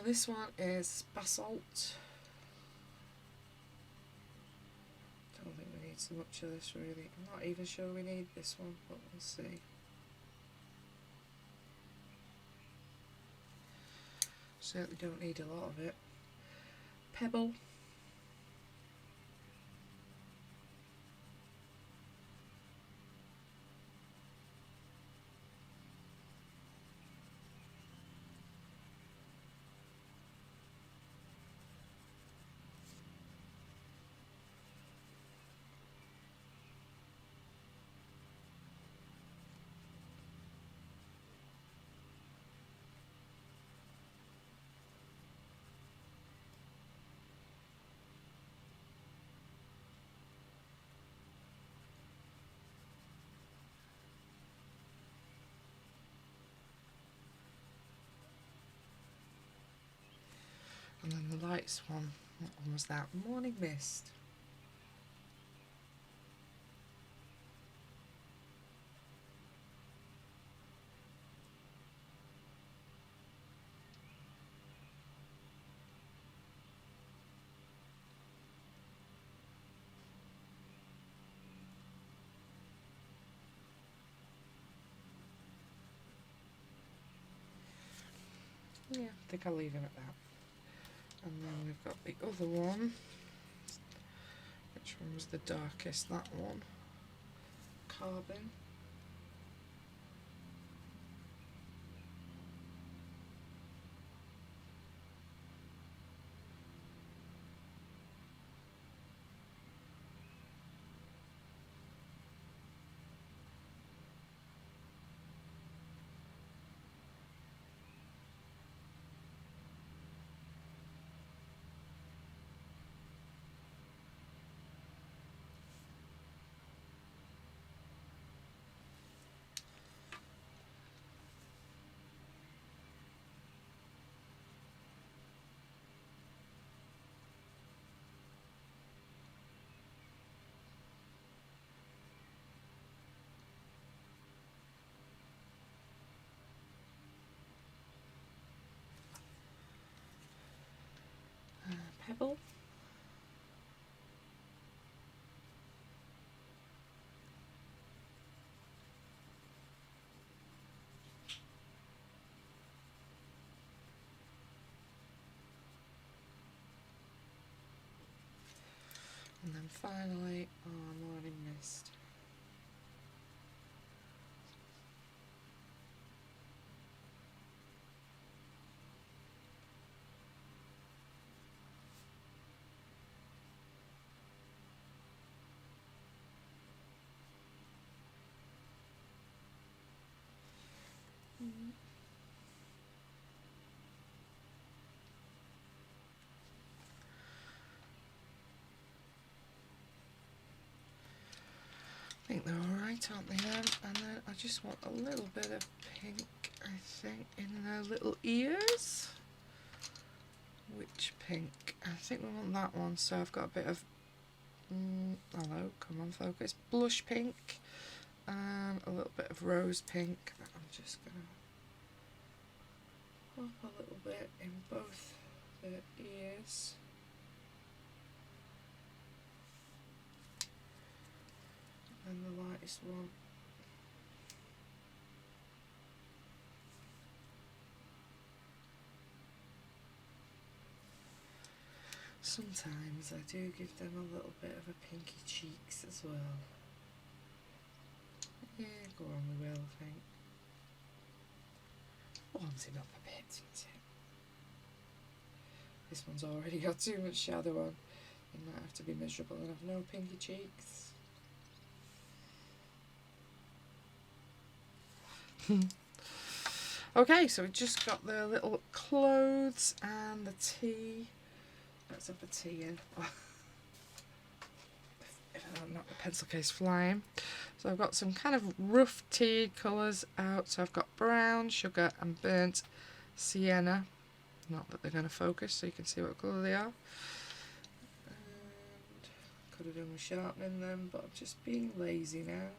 This one is basalt. Don't think we need so much of this really. I'm not even sure we need this one, but we'll see. Certainly don't need a lot of it. Pebble. And then the lightest one, what one was that? Morning Mist. Yeah, I think I'll leave him at that. And then we've got the other one. Which one was the darkest? That one. Carbon. Pebble. And then finally our Morning Mist. I think they're alright, aren't they then? And then I just want a little bit of pink, I think, in their little ears. Which pink? I think we want that one, so I've got a bit of, hello, come on focus, blush pink, and a little bit of rose pink. I'm just going to pop a little bit in both the ears. And the lightest one. Sometimes I do give them a little bit of a pinky cheeks as well. Yeah, go on, we will, I think. Warms him up a bit, doesn't it? This one's already got too much shadow on. You might have to be miserable and have no pinky cheeks. Okay, so we've just got the little clothes and the tea. Let's have the tea in. If I don't knock the pencil case flying. So I've got some kind of rough tea colours out. So I've got brown, sugar and burnt sienna. Not that they're going to focus so you can see what colour they are. And could have done with sharpening them, but I'm just being lazy now.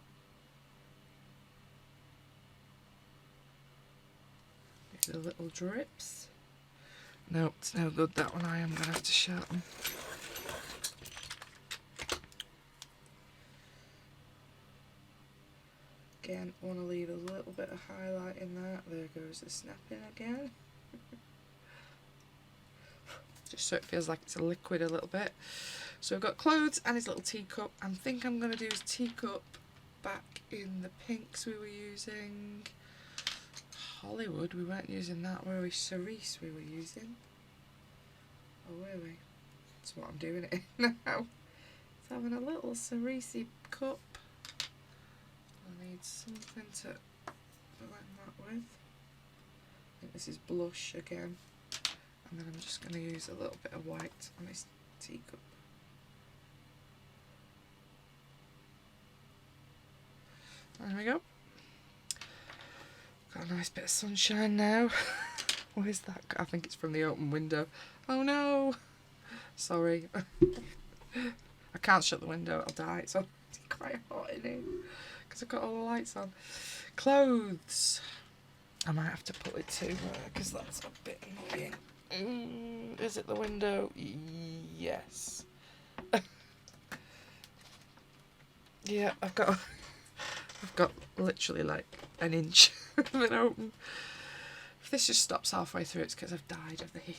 The little drips. Nope, it's no good, that one I am going to have to sharpen. Again, want to leave a little bit of highlight in that. There goes the snapping again. just so it feels like it's a liquid a little bit. So we've got clothes and his little teacup. I think I'm going to do his teacup back in the pinks we were using. Hollywood, we weren't using that, were we? Cerise we were using. Or were we? That's what I'm doing it in now. It's having a little cerise cup. I need something to blend that with. I think this is blush again. And then I'm just going to use a little bit of white on this teacup. There we go. Got a nice bit of sunshine now. What is that? I think it's from the open window. Oh no! Sorry. I can't shut the window, I'll die. It's quite hot in here because I've got all the lights on. Clothes. I might have to put it to because that's a bit annoying. Is it the window? Yes. Yeah, I've got literally like an inch of it open. If this just stops halfway through, it's because I've died of the heat.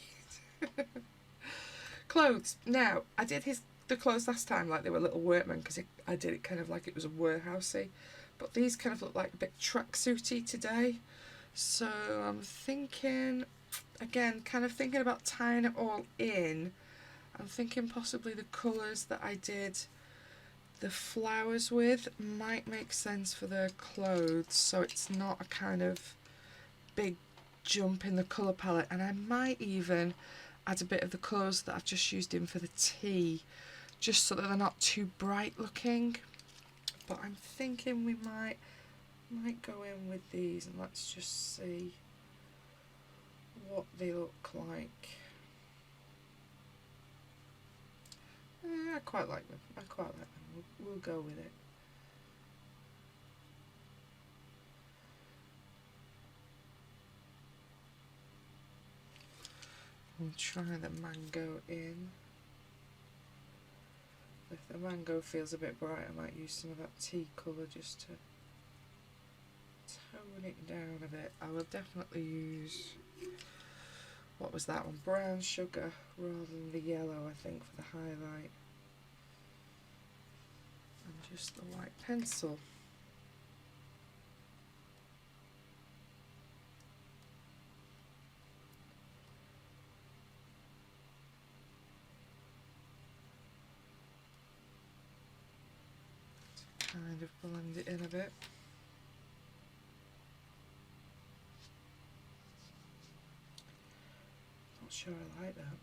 Clothes. Now, I did the clothes last time like they were little workmen because I did it kind of like it was a warehousey. But these kind of look like a bit tracksuity today. So I'm thinking, again, kind of thinking about tying it all in. I'm thinking possibly the colours that I did the flowers with might make sense for their clothes, so it's not a kind of big jump in the colour palette. And I might even add a bit of the colours that I've just used in for the tea, just so that they're not too bright looking. But I'm thinking we might go in with these, and let's just see what they look like. I quite like them. We'll go with it. We'll try the mango in. If the mango feels a bit bright, I might use some of that tea colour just to tone it down a bit. I will definitely use, what was that one? Brown sugar rather than the yellow, I think, for the highlight. And just the white pencil. Kind of blend it in a bit. Not sure I like that.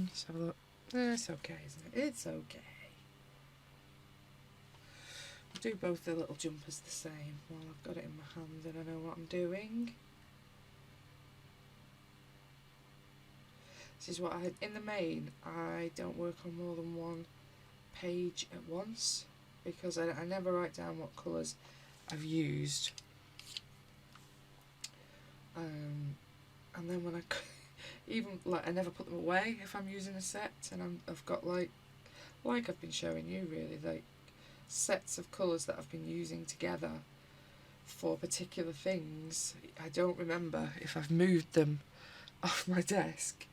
Let's have a look. It's okay, isn't it? It's okay. I'll do both the little jumpers the same while I've got it in my hand and I know what I'm doing. This is what in the main, I don't work on more than one page at once because I never write down what colours I've used. And then when even like I never put them away if I'm using a set, and I've got like I've been showing you really, like sets of colours that I've been using together for particular things. I don't remember if I've moved them off my desk,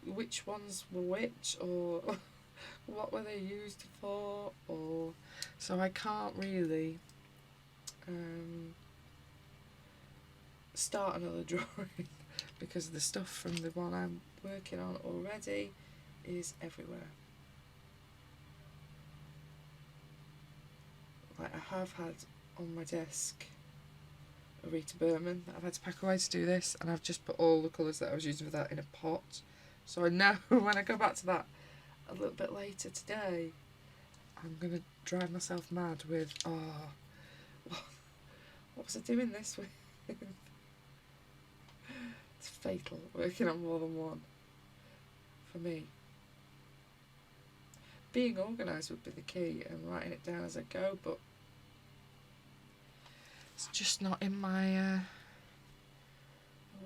which ones were which, or what were they used for, or so I can't really start another drawing because the stuff from the one I'm working on already is everywhere. Like I have had on my desk a Rita Berman that I've had to pack away to do this, and I've just put all the colours that I was using for that in a pot, so I know when I go back to that a little bit later today I'm going to drive myself mad with, what was I doing this with? It's fatal working on more than one for me. Being organised would be the key and writing it down as I go, but it's just not in my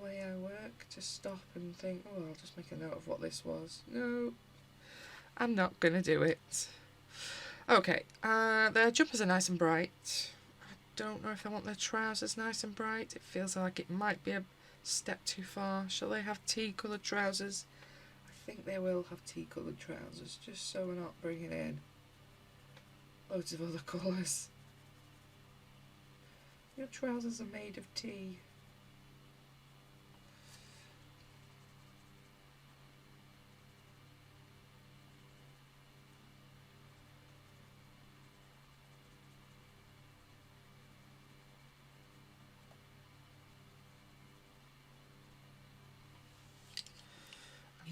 way I work to stop and think, oh, I'll just make a note of what this was. No, I'm not going to do it. Okay, the jumpers are nice and bright. I don't know if I want their trousers nice and bright. It feels like it might be a step too far. Shall they have tea coloured trousers? I think they will have tea coloured trousers, just so we're not bringing in loads of other colours. Your trousers are made of tea.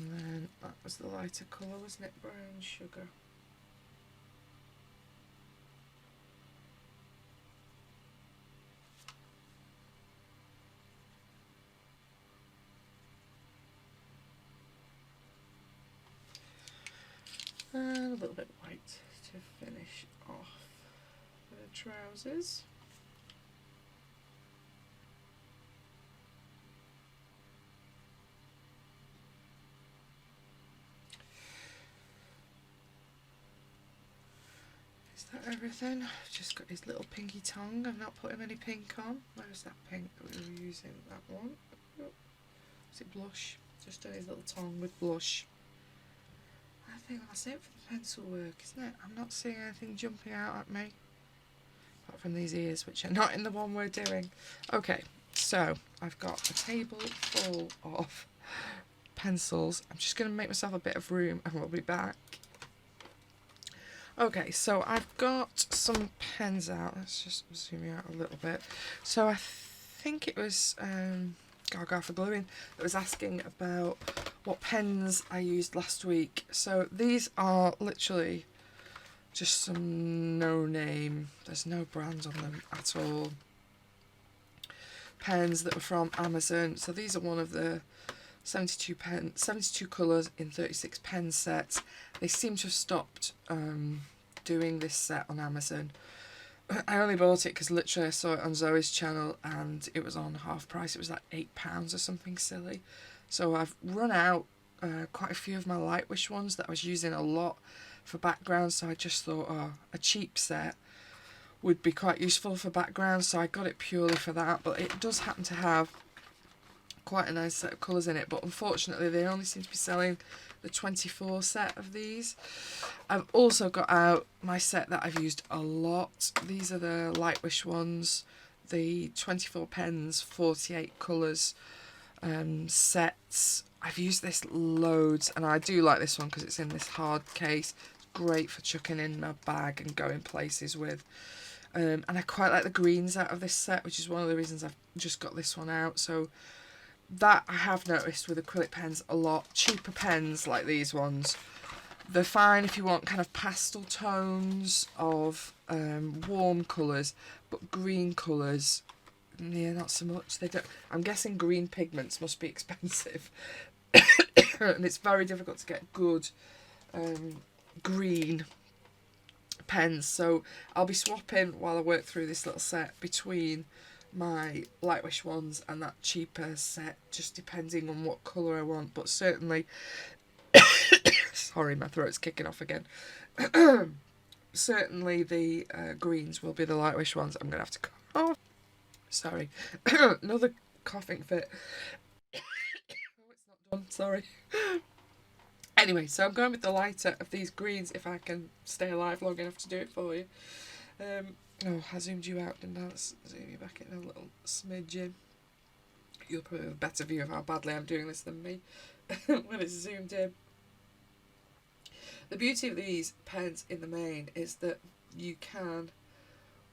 And then that was the lighter colour, wasn't it? Brown sugar. And a little bit white to finish off the trousers. Is that everything? I've just got his little pinky tongue. I've not put him any pink on. Where's that pink that we were using? That one. Is it blush? Just done his little tongue with blush. I think that's it for the pencil work, isn't it? I'm not seeing anything jumping out at me. Apart from these ears, which are not in the one we're doing. Okay, so I've got a table full of pencils. I'm just going to make myself a bit of room and we'll be back. Okay, so I've got some pens out. Let's just zoom out a little bit. So I think it was Gaga for Gluing that was asking about what pens I used last week. So these are literally just some no name, there's no brand on them at all, pens that were from Amazon. So these are one of the 72 colours in 36 pen sets. They seem to have stopped doing this set on Amazon. I only bought it because literally I saw it on Zoe's channel and it was on half price. It was like £8 or something silly. So I've run out quite a few of my Lightwish ones that I was using a lot for background, so I just thought, oh, a cheap set would be quite useful for background, so I got it purely for that. But it does happen to have quite a nice set of colours in it, but unfortunately they only seem to be selling the 24 set of these. I've also got out my set that I've used a lot. These are the Lightwish ones, the 24 pens, 48 colours sets. I've used this loads and I do like this one because it's in this hard case. It's great for chucking in my bag and going places with. And I quite like the greens out of this set, which is one of the reasons I've just got this one out. So that I have noticed with acrylic pens a lot. Cheaper pens like these ones, they're fine if you want kind of pastel tones of warm colours, but green colours, yeah, not so much. They don't. I'm guessing green pigments must be expensive, and it's very difficult to get good green pens. So I'll be swapping while I work through this little set between my Lightwish ones and that cheaper set, just depending on what colour I want. But certainly, sorry, my throat's kicking off again. Certainly the greens will be the Lightwish ones. I'm gonna have to cough. Sorry, another coughing fit. Oh, it's not done, sorry. Anyway, so I'm going with the lighter of these greens if I can stay alive long enough to do it for you. Oh, I zoomed you out, didn't I? Let's zoom you back in a little smidgen. You'll probably have a better view of how badly I'm doing this than me when it's zoomed in. The beauty of these pens in the main is that you can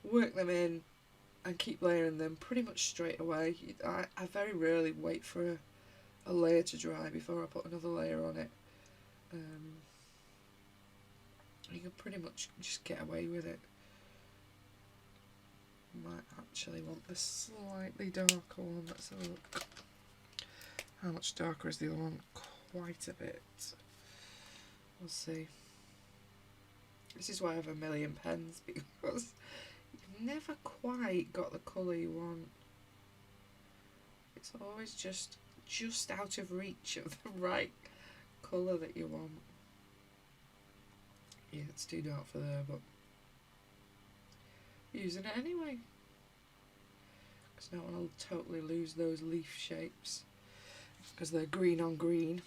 work them in and keep layering them pretty much straight away. I very rarely wait for a layer to dry before I put another layer on it. You can pretty much just get away with it. Might actually want the slightly darker one. Let's have a look. How much darker is the other one? Quite a bit. We'll see. This is why I have a million pens, because you've never quite got the colour you want. It's always just out of reach of the right colour that you want. Yeah, it's too dark for there, but using it anyway. because I don't want to totally lose those leaf shapes because they're green on green.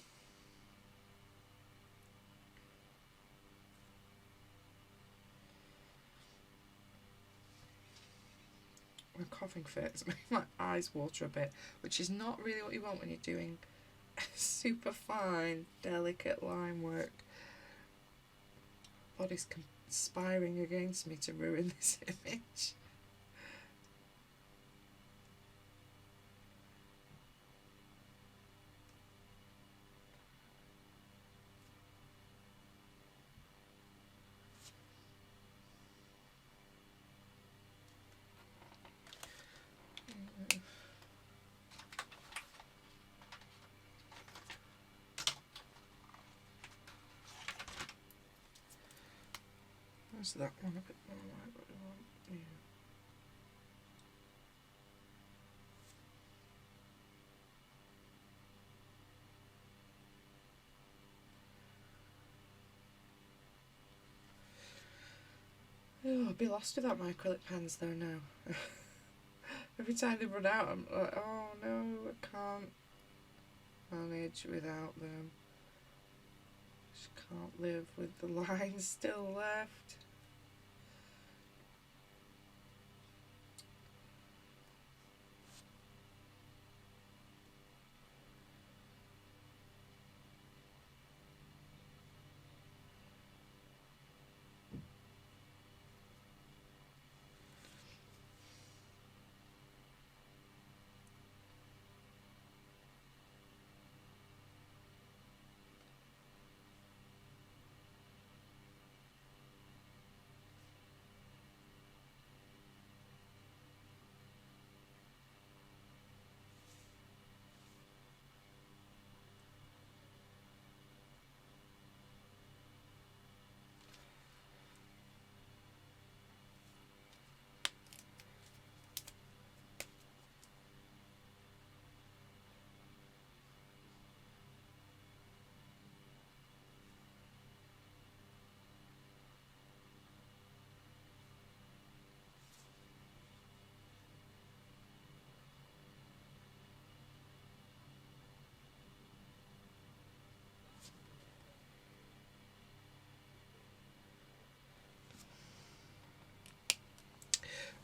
My coughing fits make my eyes water a bit, which is not really what you want when you're doing super fine, delicate line work. Body's conspiring against me to ruin this image. Where's that one a bit more like what we want? Yeah. Oh, I'll be lost without my acrylic pens though now. Every time they run out, I'm like, oh no, I can't manage without them. Just can't live with the lines still left.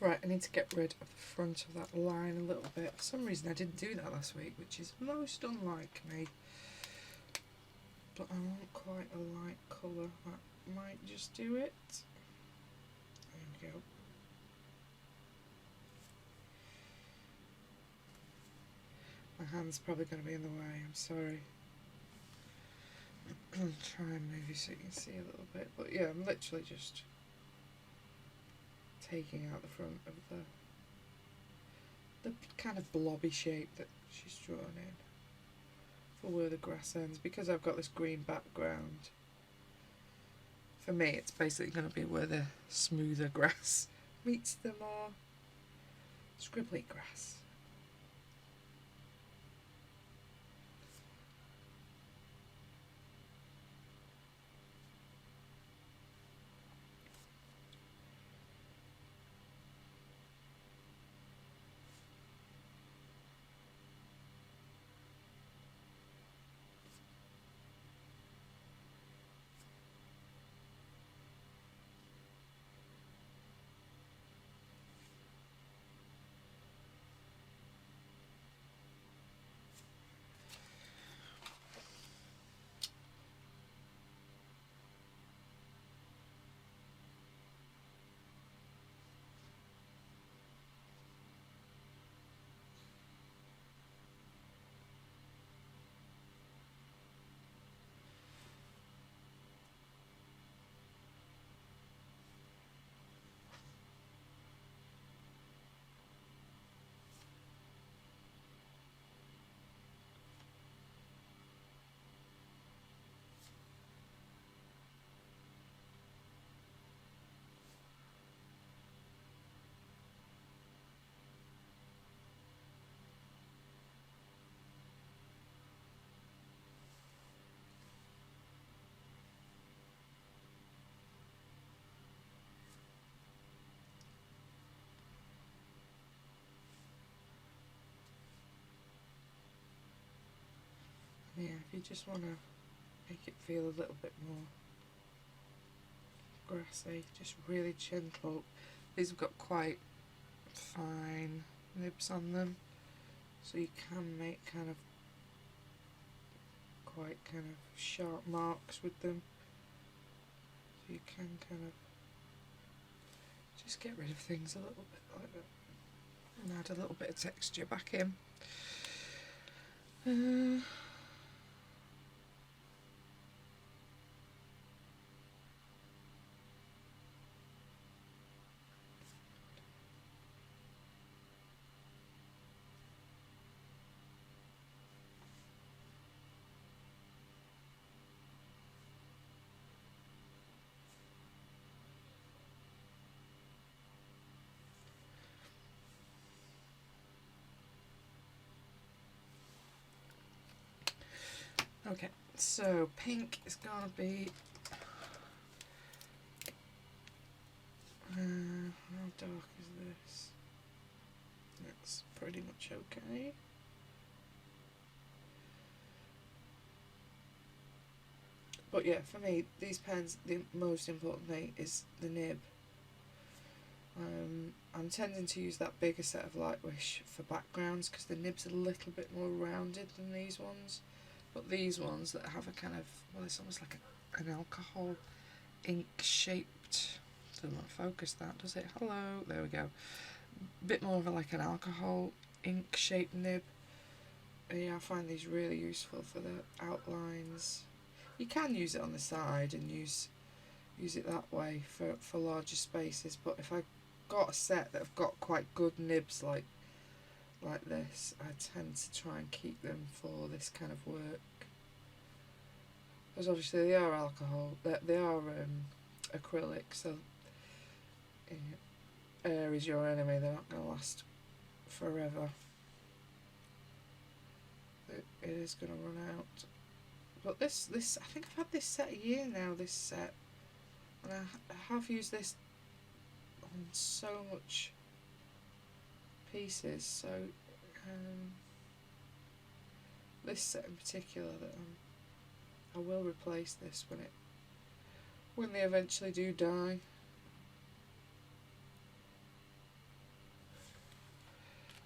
Right, I need to get rid of the front of that line a little bit. For some reason I didn't do that last week, which is most unlike me. But I want quite a light colour. That might just do it. There we go. My hand's probably going to be in the way, I'm sorry. I'll try and maybe so you can see a little bit. But yeah, I'm literally just taking out the front of the kind of blobby shape that she's drawn in for where the grass ends, because I've got this green background. For me it's basically going to be where the smoother grass meets the more scribbly grass. just want to make it feel a little bit more grassy, just really gentle. These have got quite fine nibs on them, so you can make kind of quite kind of sharp marks with them. So you can kind of just get rid of things a little bit like that and add a little bit of texture back in. Okay, so pink is gonna be how dark is this? That's pretty much okay. But yeah, for me, these pens, the most important thing is the nib. I'm tending to use that bigger set of Lightwish for backgrounds because the nib's a little bit more rounded than these ones. But these ones that have a kind of, well, it's almost like an alcohol ink shaped, doesn't want to focus that, does it? Hello, there we go. Bit more of like an alcohol ink shaped nib. And yeah, I find these really useful for the outlines. You can use it on the side and use it that way for larger spaces, but if I got a set that have got quite good nibs like this, I tend to try and keep them for this kind of work, because obviously they are alcohol, they are acrylic, so air is your enemy, they're not going to last forever. It is going to run out. But this I think I've had this set a year now, this set, and I have used this on so much pieces, so this set in particular, that I will replace this when they eventually do die.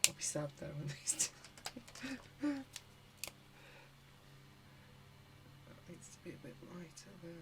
I'll be sad though when these that needs to be a bit lighter there.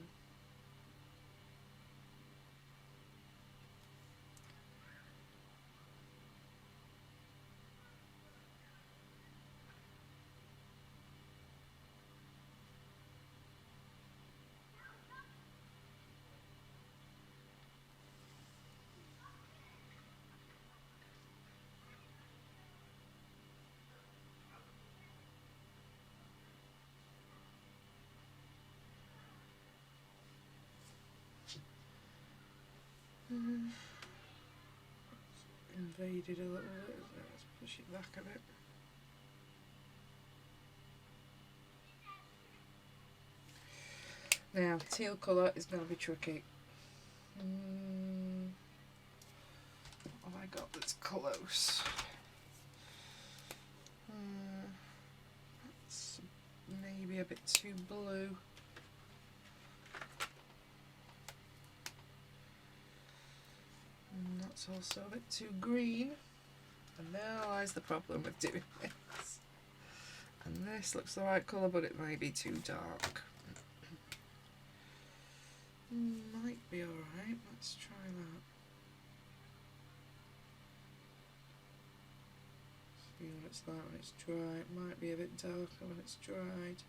Invaded a little bit, let's push it back a bit. Now, teal colour is going to be tricky. What have I got that's close? That's maybe a bit too blue. And that's also a bit too green. And now lies the problem with doing this. And this looks the right colour, but it may be too dark. Might be alright, let's try that. See what it's like when it's dry. It might be a bit darker when it's dried.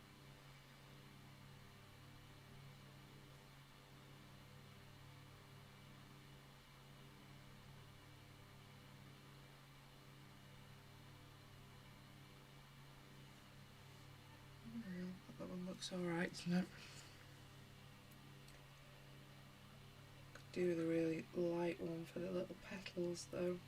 That one looks alright, doesn't it? Could do with a really light one for the little petals though.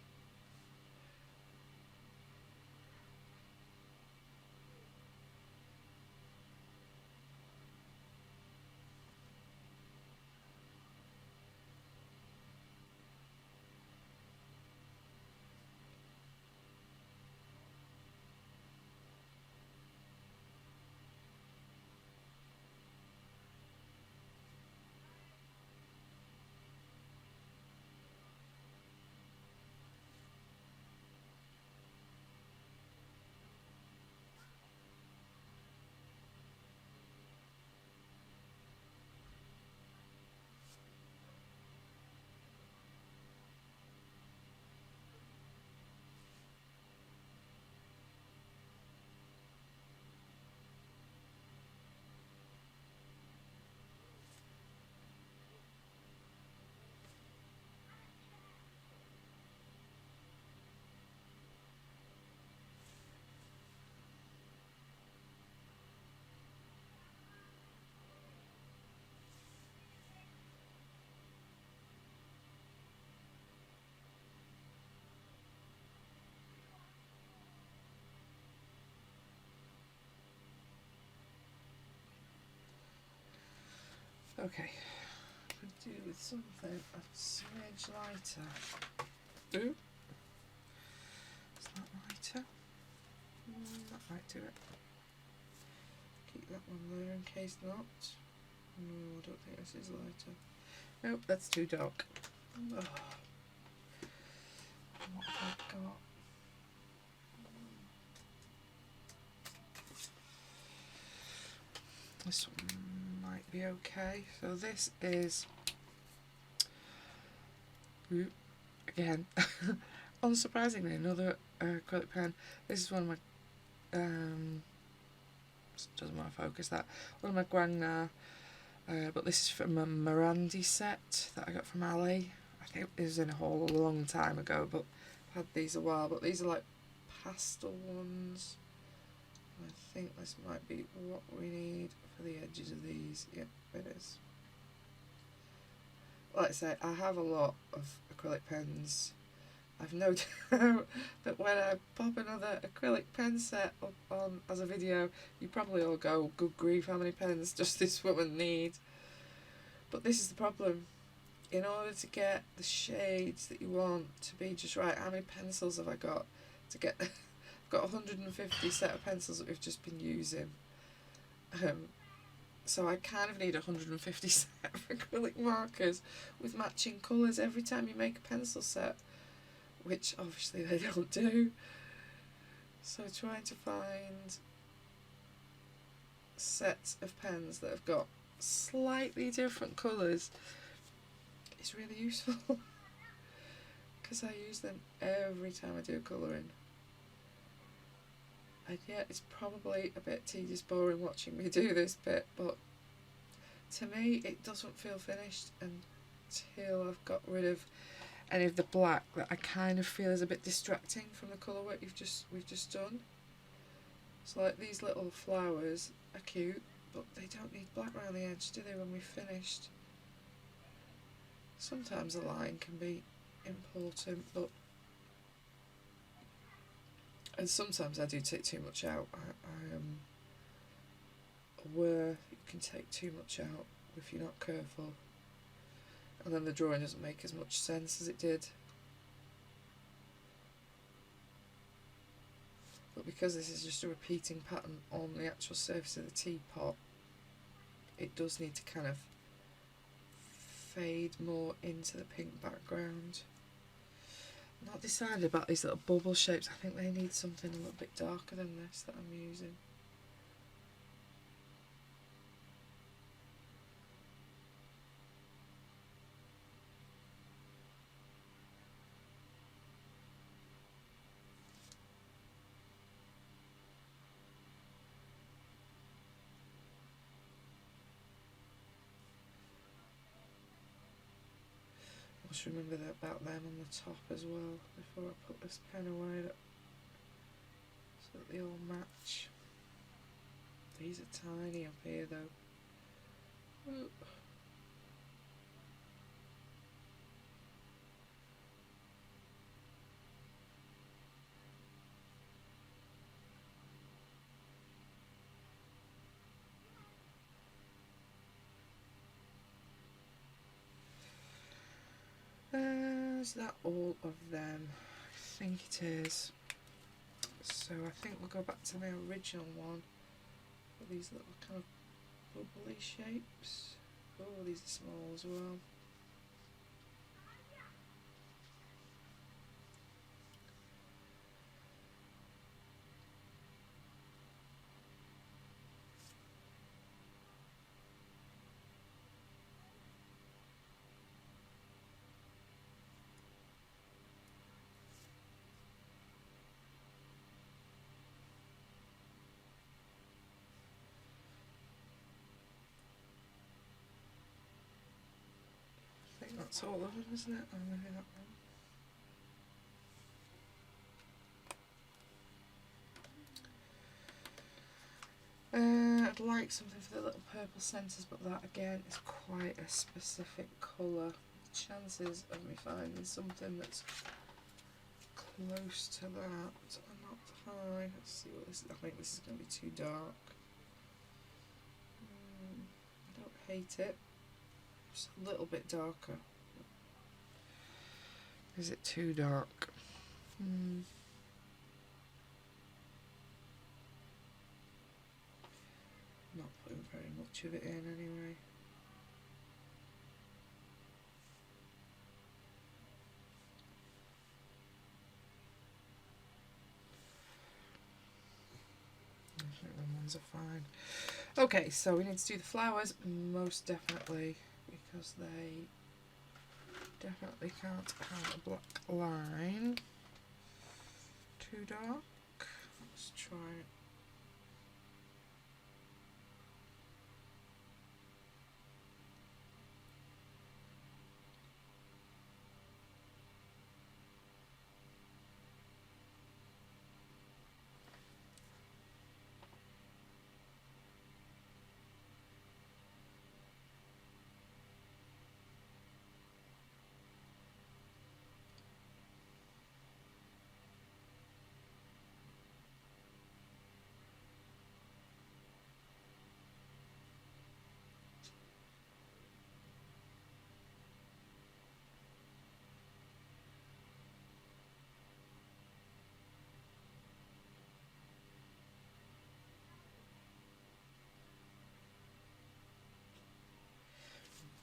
Okay, I'm going to do with something a smidge lighter. Ooh, is that lighter? That might do it. Keep that one there in case not. No, I don't think this is lighter. Nope, that's too dark. Oh. What have I got? This one might be okay. So this is, again, unsurprisingly, another acrylic pen. This is one of my, doesn't want to focus that, one of my Guangna, but this is from a Mirandi set that I got from Ali. I think it was in a haul a long time ago, but I've had these a while. But these are like pastel ones. I think this might be what we need for the edges of these. Yep, it is. Like I say, I have a lot of acrylic pens. I've no doubt that when I pop another acrylic pen set up on as a video, you probably all go, good grief, how many pens does this woman need? But this is the problem. In order to get the shades that you want to be just right, how many pencils have I got to get? I've got 150 set of pencils that we've just been using. So I kind of need 150 set of acrylic markers with matching colours every time you make a pencil set, which obviously they don't do. So trying to find sets of pens that have got slightly different colours is really useful because I use them every time I do colouring. And yeah, it's probably a bit tedious, boring watching me do this bit, but to me it doesn't feel finished until I've got rid of any of the black that I kind of feel is a bit distracting from the colour work we've just done. So like these little flowers are cute, but they don't need black around the edge, do they, when we've finished? Sometimes a line can be important, but and sometimes I do take too much out. I am aware you can take too much out if you're not careful, and then the drawing doesn't make as much sense as it did. But because this is just a repeating pattern on the actual surface of the teapot, it does need to kind of fade more into the pink background. I'm not decided about these little bubble shapes. I think they need something a little bit darker than this that I'm using. I must remember about them on the top as well before I put this pen away, so that they all match. These are tiny up here though. Ooh. Is that all of them? I think it is. So I think we'll go back to my original one with these little kind of bubbly shapes. Oh, these are small as well. I think that's all of them, isn't it? Oh, maybe that one. I'd like something for the little purple centres, but that again is quite a specific colour. The chances of me finding something that's close to that are not high. Let's see what this is. I think this is going to be too dark. I don't hate it. perhaps a little bit darker. Is it too dark? Not putting very much of it in anyway. I think the ones are fine. Okay, so we need to do the flowers, most definitely, because they definitely can't have a black line. Too dark. Let's try it.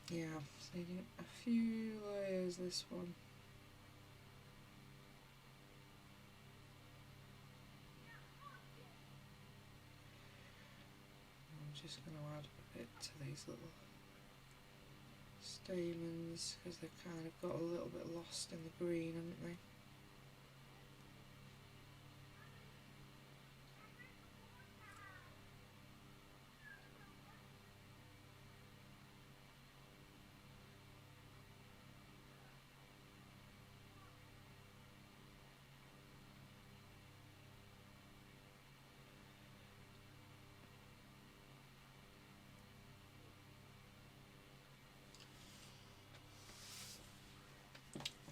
Yeah, so you need a few layers this one. I'm just going to add a bit to these little stamens because they've kind of got a little bit lost in the green, haven't they?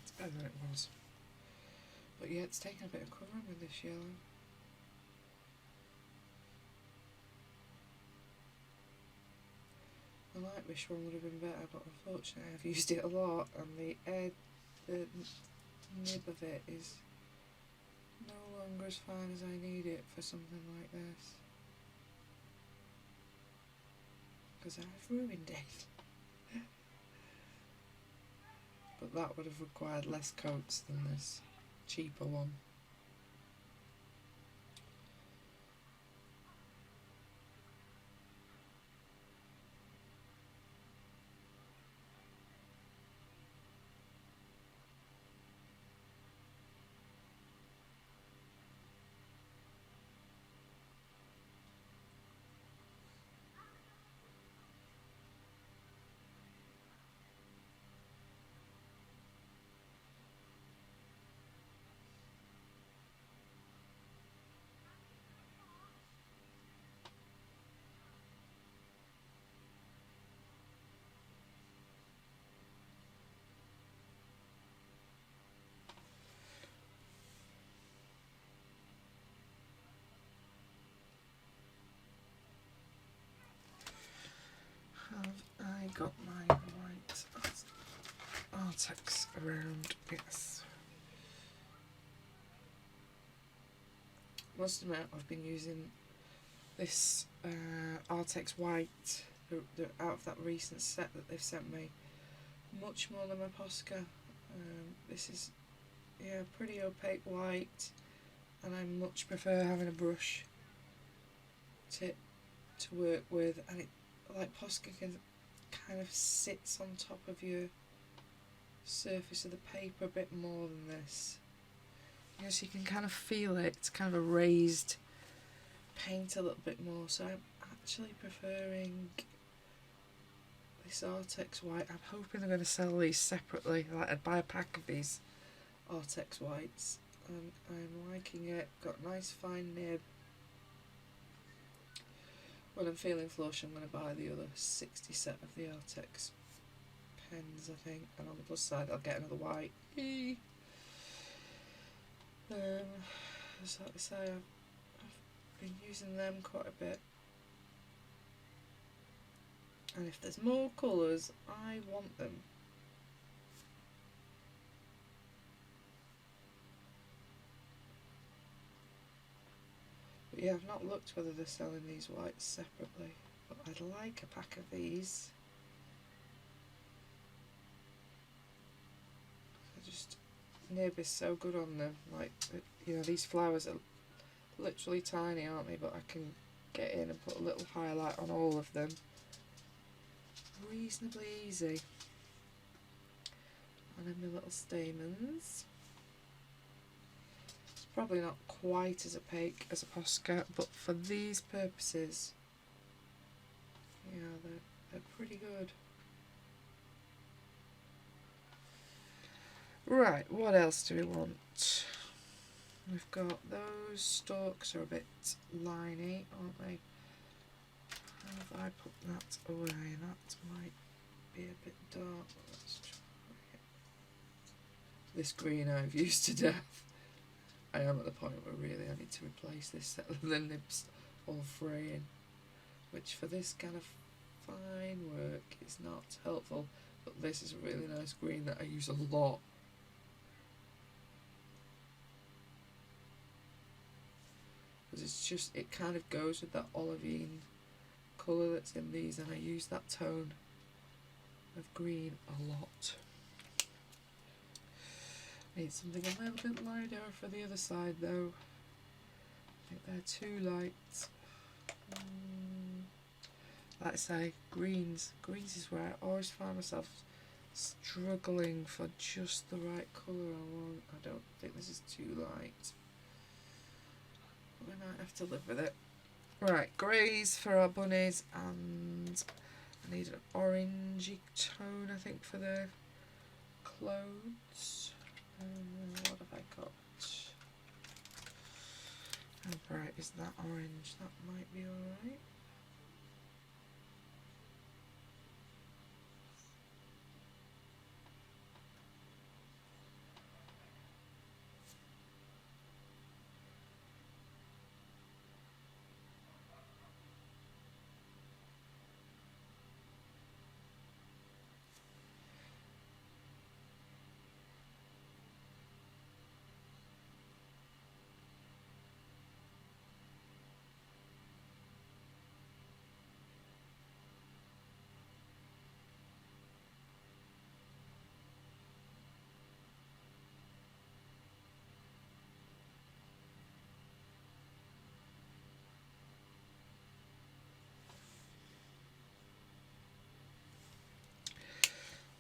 It's better than it was. But yeah, it's taken a bit of covering with this yellow. The light wish one would have been better, but unfortunately I've used it a lot, and the nib of it is no longer as fine as I need it for something like this. Because I've ruined it. But that would have required less coats than this cheaper one. Have I got my white Artex around? Yes. Must admit, I've been using this Artex white out of that recent set that they've sent me much more than my Posca. This is pretty opaque white, and I much prefer having a brush tip to work with, and it, like Posca, can kind of sits on top of your surface of the paper a bit more than this. Yes, you can kind of feel it. It's kind of a raised paint a little bit more, so I'm actually preferring this Artex white. I'm hoping they're going to sell these separately. Like, I'd buy a pack of these Artex whites, and I'm liking it. Got a nice fine nib. When I'm feeling flush, I'm going to buy the other 60 set of the Artex pens, I think, and on the plus side I'll get another white. So like I say, I've been using them quite a bit. And if there's more colours, I want them. But yeah, I've not looked whether they're selling these whites separately, but I'd like a pack of these. Nib is so good on them. Like, you know, these flowers are literally tiny, aren't they? But I can get in and put a little highlight on all of them reasonably easy. And then my little stamens. It's probably not quite as opaque as a Posca, but for these purposes, yeah, they're pretty good. Right, what else do we want? We've got those stalks are a bit liney, aren't they? How have I put that away? That might be a bit dark. Let's try it. This green I've used to death. I am at the point where really I need to replace this set of the nibs all fraying, which for this kind of fine work is not helpful, but this is a really nice green that I use a lot. Because it's just, it kind of goes with that olivine colour that's in these, and I use that tone of green a lot. Need something a little bit lighter for the other side though. I think they're too light. Like I say, greens is where I always find myself struggling for just the right colour I want. I don't think this is too light. We might have to live with it. Right, greys for our bunnies, and I need an orangey tone I think for the clothes. What have I got? How bright is that orange? That might be alright.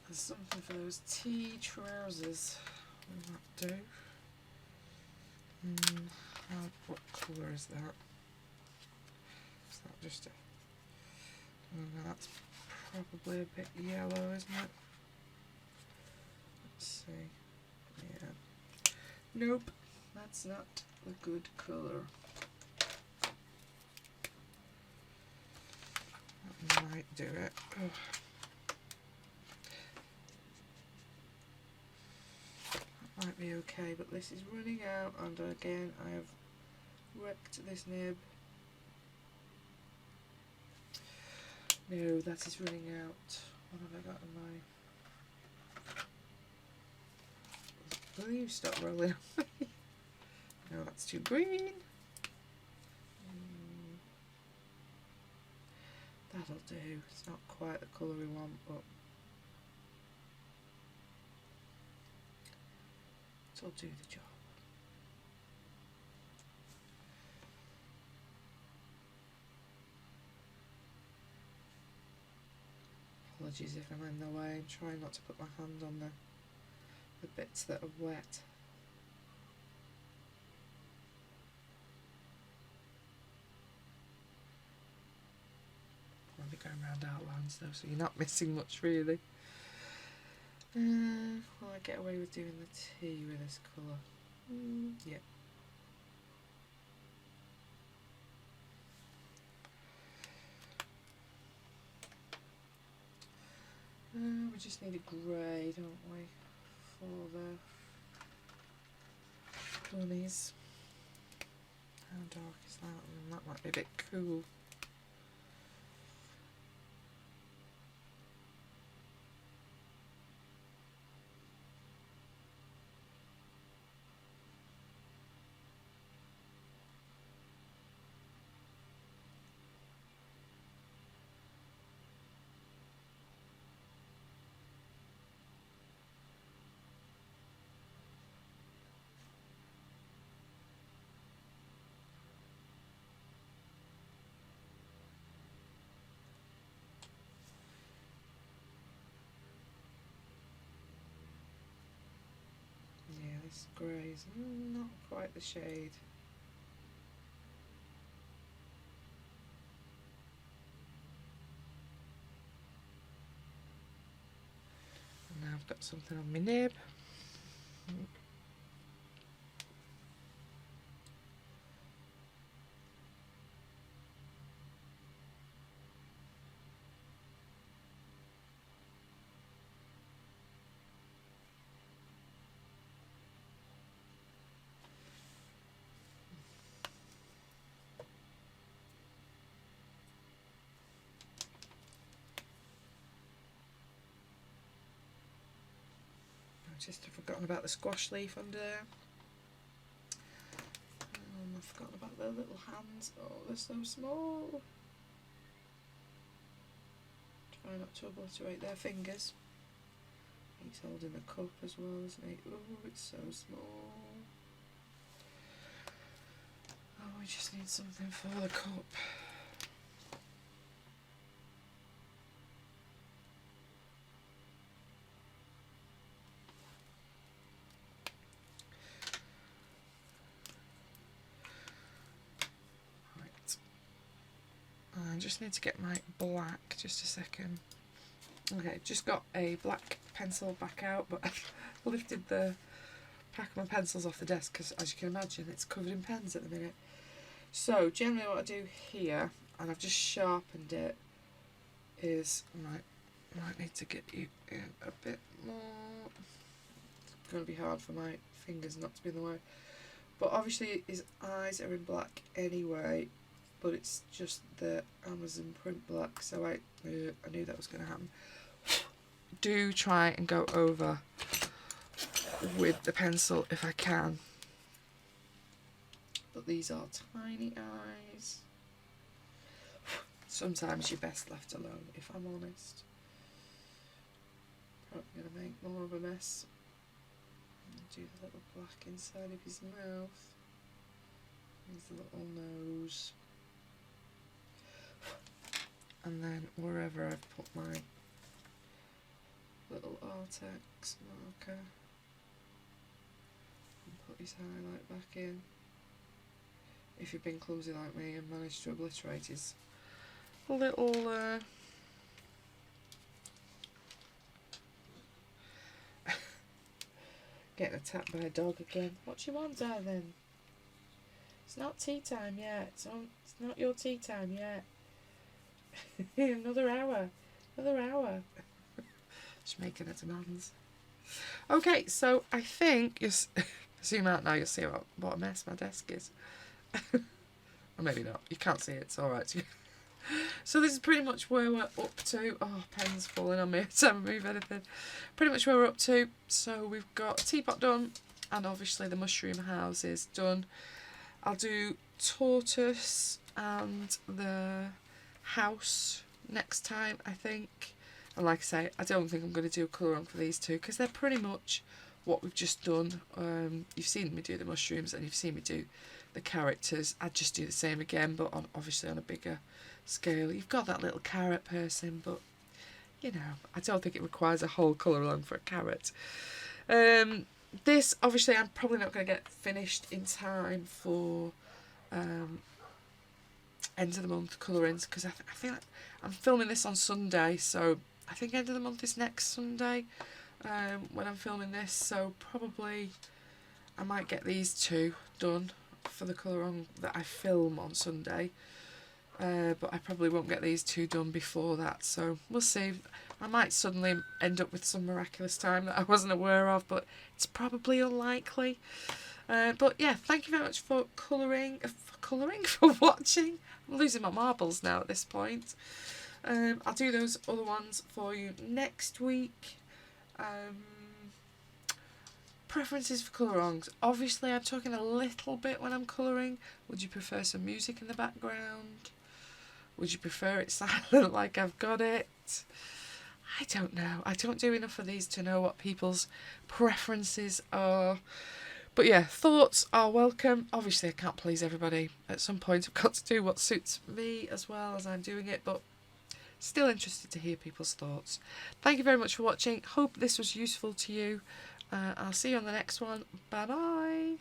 There's something for those tea trousers. Will that do? What colour is that? Is that just a... Oh, that's probably a bit yellow, isn't it? Let's see. Yeah. Nope, that's not a good colour. That might do it. Oh. That might be okay, but this is running out, and again I have wrecked this nib. No, that is running out. What have I got in my... Will you stop rolling on me? No, that's too green. That'll do. It's not quite the colour we want, but it'll do the job. Apologies if I'm in the way. I'm trying not to put my hand on the bits that are wet. I'll be going around outlines though, so you're not missing much really. Will I get away with doing the tea with this colour? Yeah. We just need a grey, don't we, for the bunnies. How dark is that? That might be a bit cool. This grey is not quite the shade. And now I've got something on my nib. Just forgotten about the squash leaf under there. I've forgotten about their little hands. Oh, they're so small. Try not to obliterate their fingers. He's holding the cup as well, isn't he? Oh, it's so small. Oh, we just need something for the cup. I just need to get my black, just a second. Okay, just got a black pencil back out, but I've lifted the pack of my pencils off the desk because, as you can imagine, it's covered in pens at the minute. So generally what I do here, and I've just sharpened it, is might need to get you in a bit more. It's going to be hard for my fingers not to be in the way. But obviously his eyes are in black anyway, but it's just the Amazon print black, so I knew that was going to happen. Do try and go over with the pencil if I can. But these are tiny eyes. Sometimes you're best left alone, if I'm honest. Probably going to make more of a mess. Do the little black inside of his mouth. His little nose. And then wherever I've put my little Artex marker, and put his highlight back in. If you've been clumsy like me and managed to obliterate his little getting attacked by a dog again. What you want, darling? It's not tea time yet. It's not your tea time yet. Another hour. Just making her demands. Okay, so I think you zoom out now. You'll see what a mess my desk is. Or maybe not. You can't see it. It's all right. So this is pretty much where we're up to. Oh, pen's falling on me every time I move anything. Pretty much where we're up to. So we've got Teapot done, and obviously the mushroom houses done. I'll do tortoise and the house next time, I think. And like I say, I don't think I'm going to do a colour on for these two because they're pretty much what we've just done. You've seen me do the mushrooms and you've seen me do the characters. I'd just do the same again, but obviously on a bigger scale. You've got that little carrot person, but you know, I don't think it requires a whole colour along for a carrot. This, obviously, I'm probably not going to get finished in time for end of the month colourings because I feel like I'm filming this on Sunday, so I think end of the month is next Sunday when I'm filming this, so probably I might get these two done for the colour on that I film on Sunday, but I probably won't get these two done before that, so we'll see. I might suddenly end up with some miraculous time that I wasn't aware of, but it's probably unlikely. But yeah, thank you very much for for watching. I'm losing my marbles now at this point. I'll do those other ones for you next week. Preferences for colour-ongs. Obviously, I'm talking a little bit when I'm colouring. Would you prefer some music in the background? Would you prefer it silent like I've got it? I don't know. I don't do enough of these to know what people's preferences are. But yeah, thoughts are welcome. Obviously, I can't please everybody. At some point, I've got to do what suits me as well as I'm doing it, but still interested to hear people's thoughts. Thank you very much for watching. Hope this was useful to you. I'll see you on the next one. Bye bye.